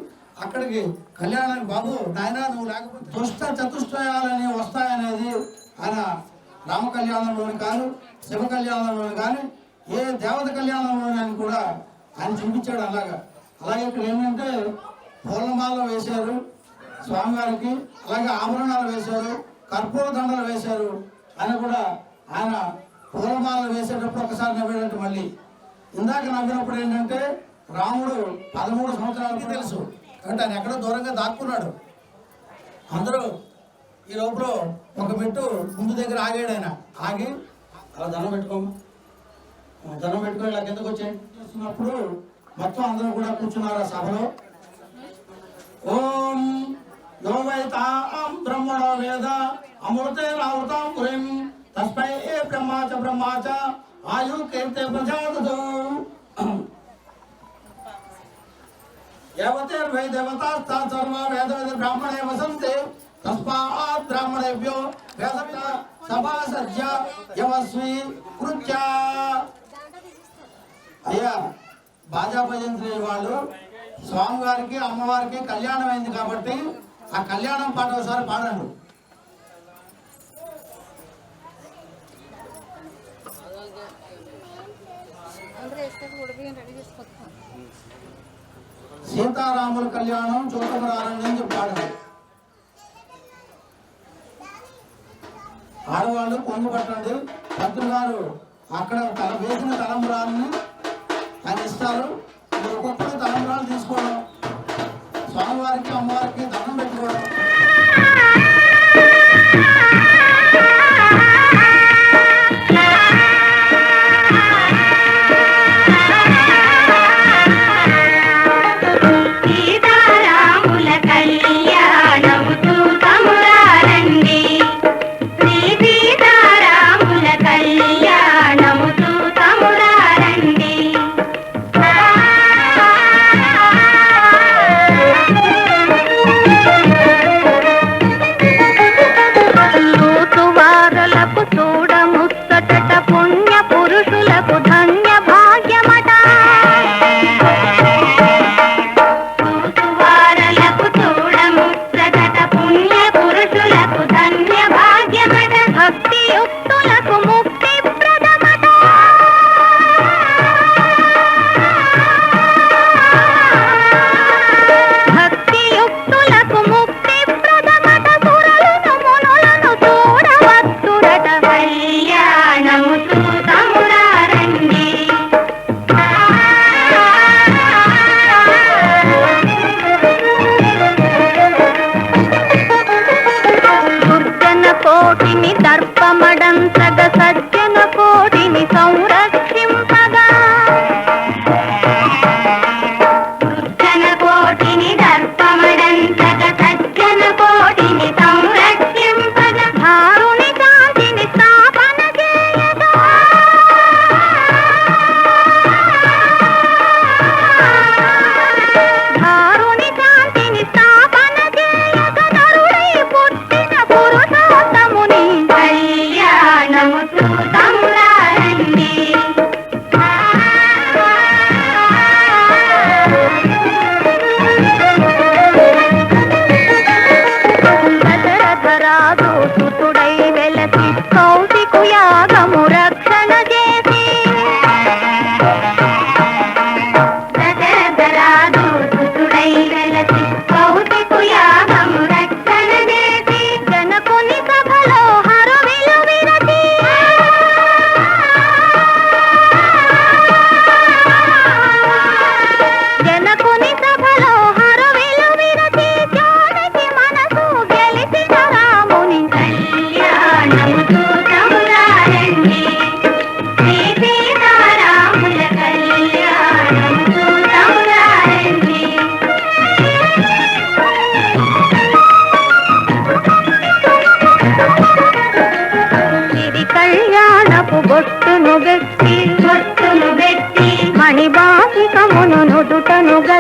అక్కడికి కళ్యాణానికి, బాబు నాయన నువ్వు లేకపోతే దుష్ట చతుష్టయాలని వస్తాయనేది ఆయన రామ కళ్యాణంలోని కానీ శివ కళ్యాణంలోని కానీ ఏ దేవత కళ్యాణంలోని కూడా ఆయన చూపించాడు. అలాగే ఇక్కడ ఏంటంటే పూలమాల వేశారు స్వామివారికి, అలాగే ఆభరణాలు వేశారు, కర్పూర దండలు వేశారు అని కూడా. ఆయన పూలమాలలు వేసేటప్పుడు ఒకసారి నవ్వాడంటే మళ్ళీ ఇందాక నవ్వినప్పుడు ఏంటంటే రాముడు 13 సంవత్సరాలకి తెలుసు కాబట్టి ఆయన ఎక్కడో దూరంగా దాక్కున్నాడు. అందరూ ఈ లోపల ఒక మెట్టు ముందు దగ్గర ఆగాడు. ఆయన ఆగి అలా దండం పెట్టుకొని ఇలా కిందకు వచ్చేస్తున్నప్పుడు మొత్తం అందరూ కూడా కూర్చున్నారు ఆ సభలో. ఓం యో వైతాం బ్రహ్మణో వేద అమృతే రావతాం పురిం తస్మై బ్రహ్మాచ ఆయు కీర్తే ప్రజాదతో యవతేర్వై దేవతాస్తా సర్వ వేద బ్రాహ్మణే వసంతే తస్మాత్ బ్రాహ్మణేభ్యో వేద సభాసజ్య యవస్వి కృత్య. అయ్యా బాజా భజంత్రి వాళ్ళు స్వామివారికి అమ్మవారికి కళ్యాణం అయింది కాబట్టి ఆ కళ్యాణం పాట ఒకసారి పాడండి. సీతారాముల కళ్యాణం చూడకరారని అని చెప్పాడు. ఆడవాళ్ళు పొంగు పట్టండి. పంతులు గారు అక్కడ వేసిన తలంబరాలని ఆయన ఇస్తారు. ఒక్కొక్కరు తలంబరాలు తీసుకోవడం, స్వామివారికి అమ్మవారికి దండం పెట్టుకోవడం. శ్రీ సీతారాముల కళ్యాణము చూతమురారండి.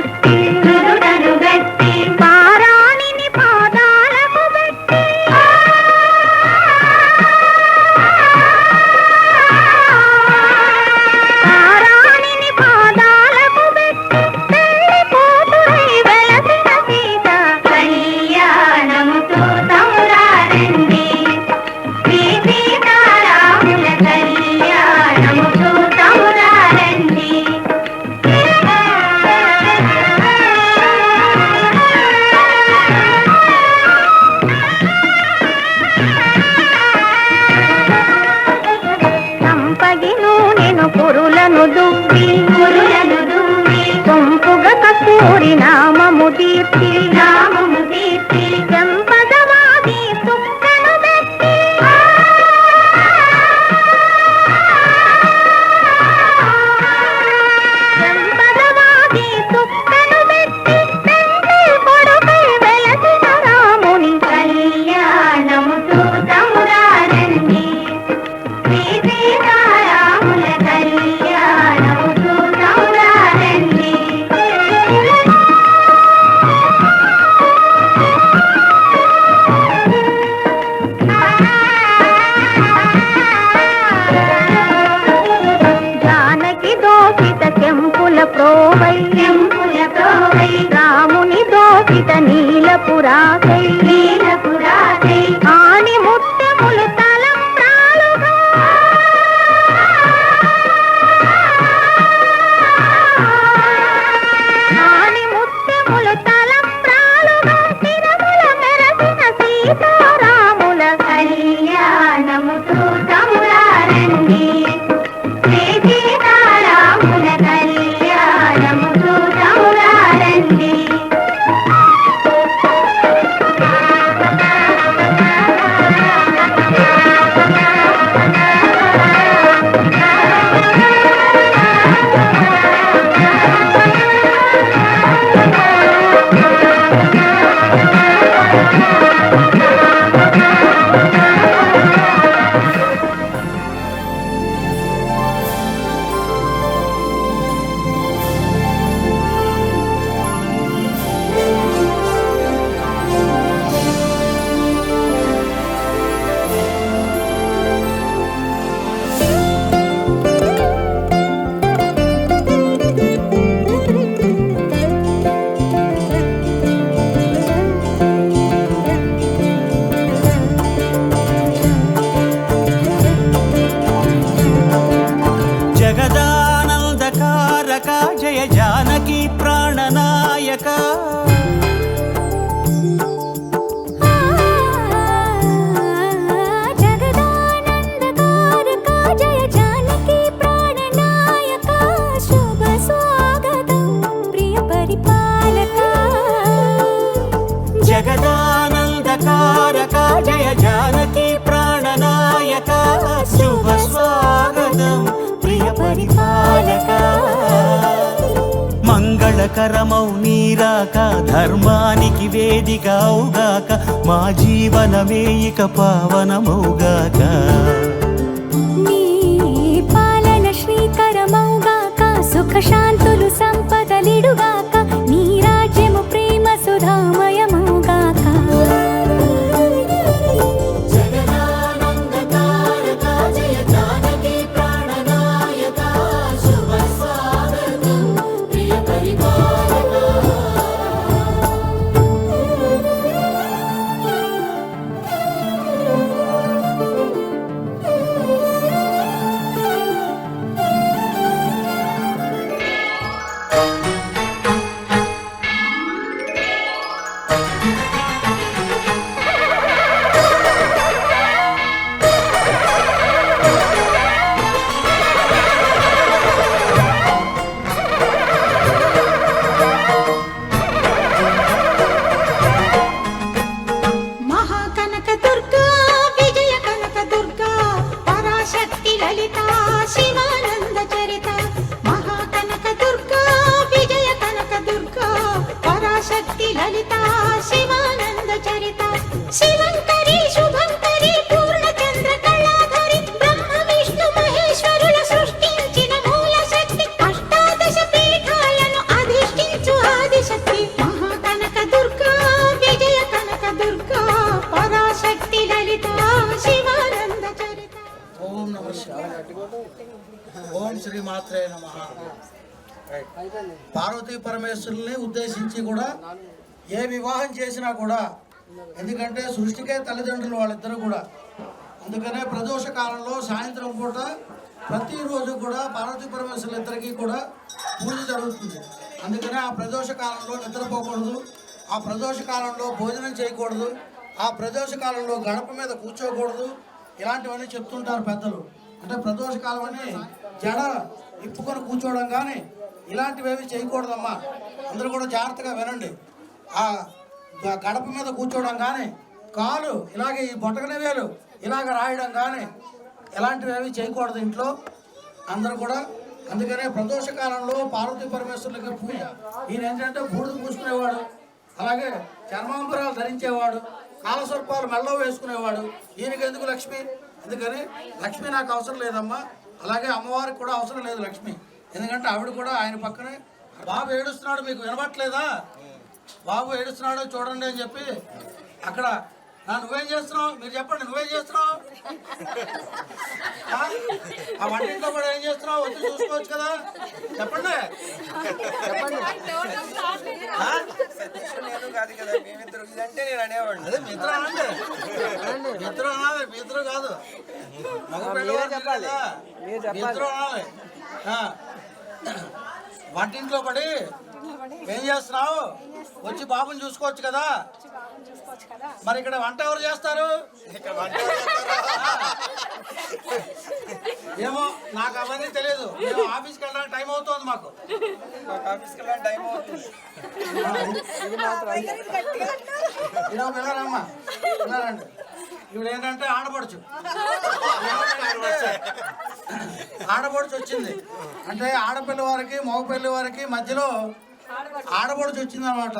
గట్టి నుదుటను గట్టి పారాణిని పాదాలకు పెట్టి పారాణిని పాదాలకు పెట్టి పెళ్లి కూతురై వెలసిన సీత కళ్యాణము చూతమురారండి శ్రీ సీతారాముల కళ్యాణము చూతమురారండి. సంపగి నూనెను పురులను దువ్వి సొంపుగ కస్తూరి నామము దీప్తి చెంపదవాది సుక్కను పెట్టి చెంపదవాది సుక్కను పెట్టి పెండ్లి కొడుకై వెలసిన రాముని కళ్యాణము చూతమురారండి శ్రీ సీతారాముల కళ్యాణము చూతమురారండి. జానకి దోషిత చెంపుల ప్రోవై రాముని దోషిత నీలపురాకై ఆని ముత్యములు తలంబ్రాలుగా ఆని ముత్యములు తలంబ్రాలుగా తిరుమల మెరసిన సీతారాముల కళ్యాణము చూతమురారండి శ్రీ సీతారాముల కళ్యాణము చూతమురారండి. జగదానందకారక జయ జానకి ప్రాణనాయక జగదానందకారక జయ జానకి ప్రాణనాయక శుభ స్వాగతం ప్రియ పరిపాలక జగదానందకారక జయ జానకి ప్రాణనాయక శుభ స్వాగతం ప్రియ పరిపాలక మంగళకరమౌ నీరాక ధర్మానికి వేదిక అవుగాక మా జీవనమే ఇక పావనమౌగాక నీ పాలన శ్రీకరమౌగాక సుఖ శాంతులు సంపదలిడుగాక నీ రాజ్యము ప్రేమ సుధామయమౌగాక మాత్రే నమః. రైట్. అయిపోయింది. పార్వతీ పరమేశ్వరుల్ని ఉద్దేశించి కూడా ఏ వివాహం చేసినా కూడా, ఎందుకంటే సృష్టికే తల్లిదండ్రులు వాళ్ళిద్దరూ కూడా, అందుకనే ప్రదోష కాలంలో సాయంత్రం పూట ప్రతిరోజు కూడా పార్వతీ పరమేశ్వరులు ఇద్దరికీ కూడా పూజ జరుగుతుంది. అందుకనే ఆ ప్రదోష కాలంలో నిద్రపోకూడదు, ఆ ప్రదోష కాలంలో భోజనం చేయకూడదు, ఆ ప్రదోష కాలంలో గడప మీద కూర్చోకూడదు, ఇలాంటివన్నీ చెప్తుంటారు పెద్దలు. అంటే ప్రదోష కాలం అని జడ ఇప్పుకొని కూర్చోవడం కానీ ఇలాంటివేవి చేయకూడదమ్మా. అందరూ కూడా జాగ్రత్తగా వినండి. ఆ గడప మీద కూర్చోవడం కానీ, కాలు ఇలాగే ఈ బొటకనే వేలు ఇలాగ రాయడం కానీ ఎలాంటివి చేయకూడదు ఇంట్లో అందరూ కూడా. అందుకనే ప్రదోష కాలంలో పార్వతీ పరమేశ్వరులకి పూజ. ఈయన ఏంటంటే బూడిద పూసుకునేవాడు, అలాగే చర్మాంబరాలు ధరించేవాడు, కాలసర్పాలు మెల్లో వేసుకునేవాడు. ఈయనకి ఎందుకు లక్ష్మి? ఎందుకని లక్ష్మి నాకు అవసరం లేదమ్మా, అలాగే అమ్మవారికి కూడా అవసరం లేదు లక్ష్మి, ఎందుకంటే ఆవిడ కూడా ఆయన పక్కనే. బాబు ఏడుస్తున్నాడు, మీకు వినపట్లేదా? బాబు ఏడుస్తున్నాడు చూడండి అని చెప్పి అక్కడ నువ్వేం చేస్తున్నావు? మీరు చెప్పండి, నువ్వేం చేస్తున్నావు? ఆ వంటింట్లో కూడా ఏం చేస్తున్నావు? వచ్చి చూసుకోవచ్చు కదా, చెప్పండి చెప్పండి. అదే మిత్ర అనండి, మిత్ర అనాలి, మిత్ర కాదు చెప్పాలి. మిత్ర అనాలి. వంటింట్లో పడి ఏం చేస్తున్నావు? వచ్చి బాబుని చూసుకోవచ్చు కదా. మరి ఇక్కడ వంట ఎవరు చేస్తారు? ఏమో నాకు అవన్నీ తెలియదు. మేము ఆఫీస్కి వెళ్ళడానికి టైం అవుతుంది, మాకు ఆఫీస్కి వెళ్ళడానికి టైం అవుతుంది. ఇలా వెళ్ళారమ్మా, వెళ్ళారండి. ఇప్పుడు ఏంటంటే ఆడపడుచు, ఆడపడుచు వచ్చింది అంటే ఆడపిల్ల వారికి మగపిల్లి వారికి మధ్యలో ఆడపడుచు వచ్చింది అన్నమాట.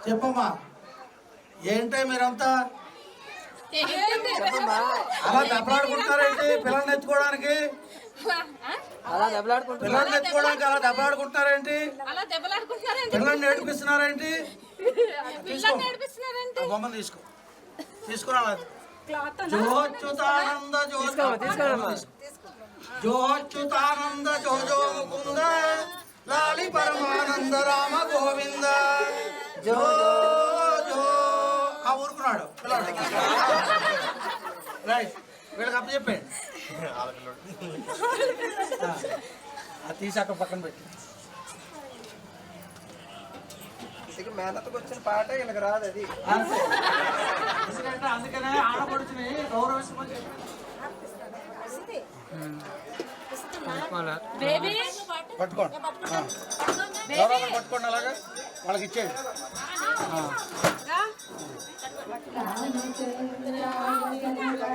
చెప్పమ్మా, ఏంటే మీరంతా అలా దెబ్బలాడుకుంటున్నారేంటి? పిల్లల్ని ఎత్తుకోవడానికి పిల్లల్ని ఎత్తుకోవడానికి అలా దెబ్బలాడుకుంటున్నారేంటి? పిల్లల్ని ఏడిపిస్తున్నారేంటి? బొమ్మను తీసుకురా. జోచ్యుతానంద జోచ్యుతానంద జో జో ముకుంద లాలి పరమానంద రామ గోవింద జో జో. ఆ ఊరుకున్నాడు పిల్లడు. రైట్, వీళ్ళకి అప్పు చెప్పండి. అది తీసి అక్కడ పక్కన పెట్టి. మేనతకు వచ్చిన పాట వీళ్ళకి రాదు అది. ఎందుకంటే అందుకనే ఆడపడుచుని గౌరవించమని పట్టుకోండి, పట్టుకోండి, అలాగా వాళ్ళకి ఇచ్చేయండి. రామచంద్రాయ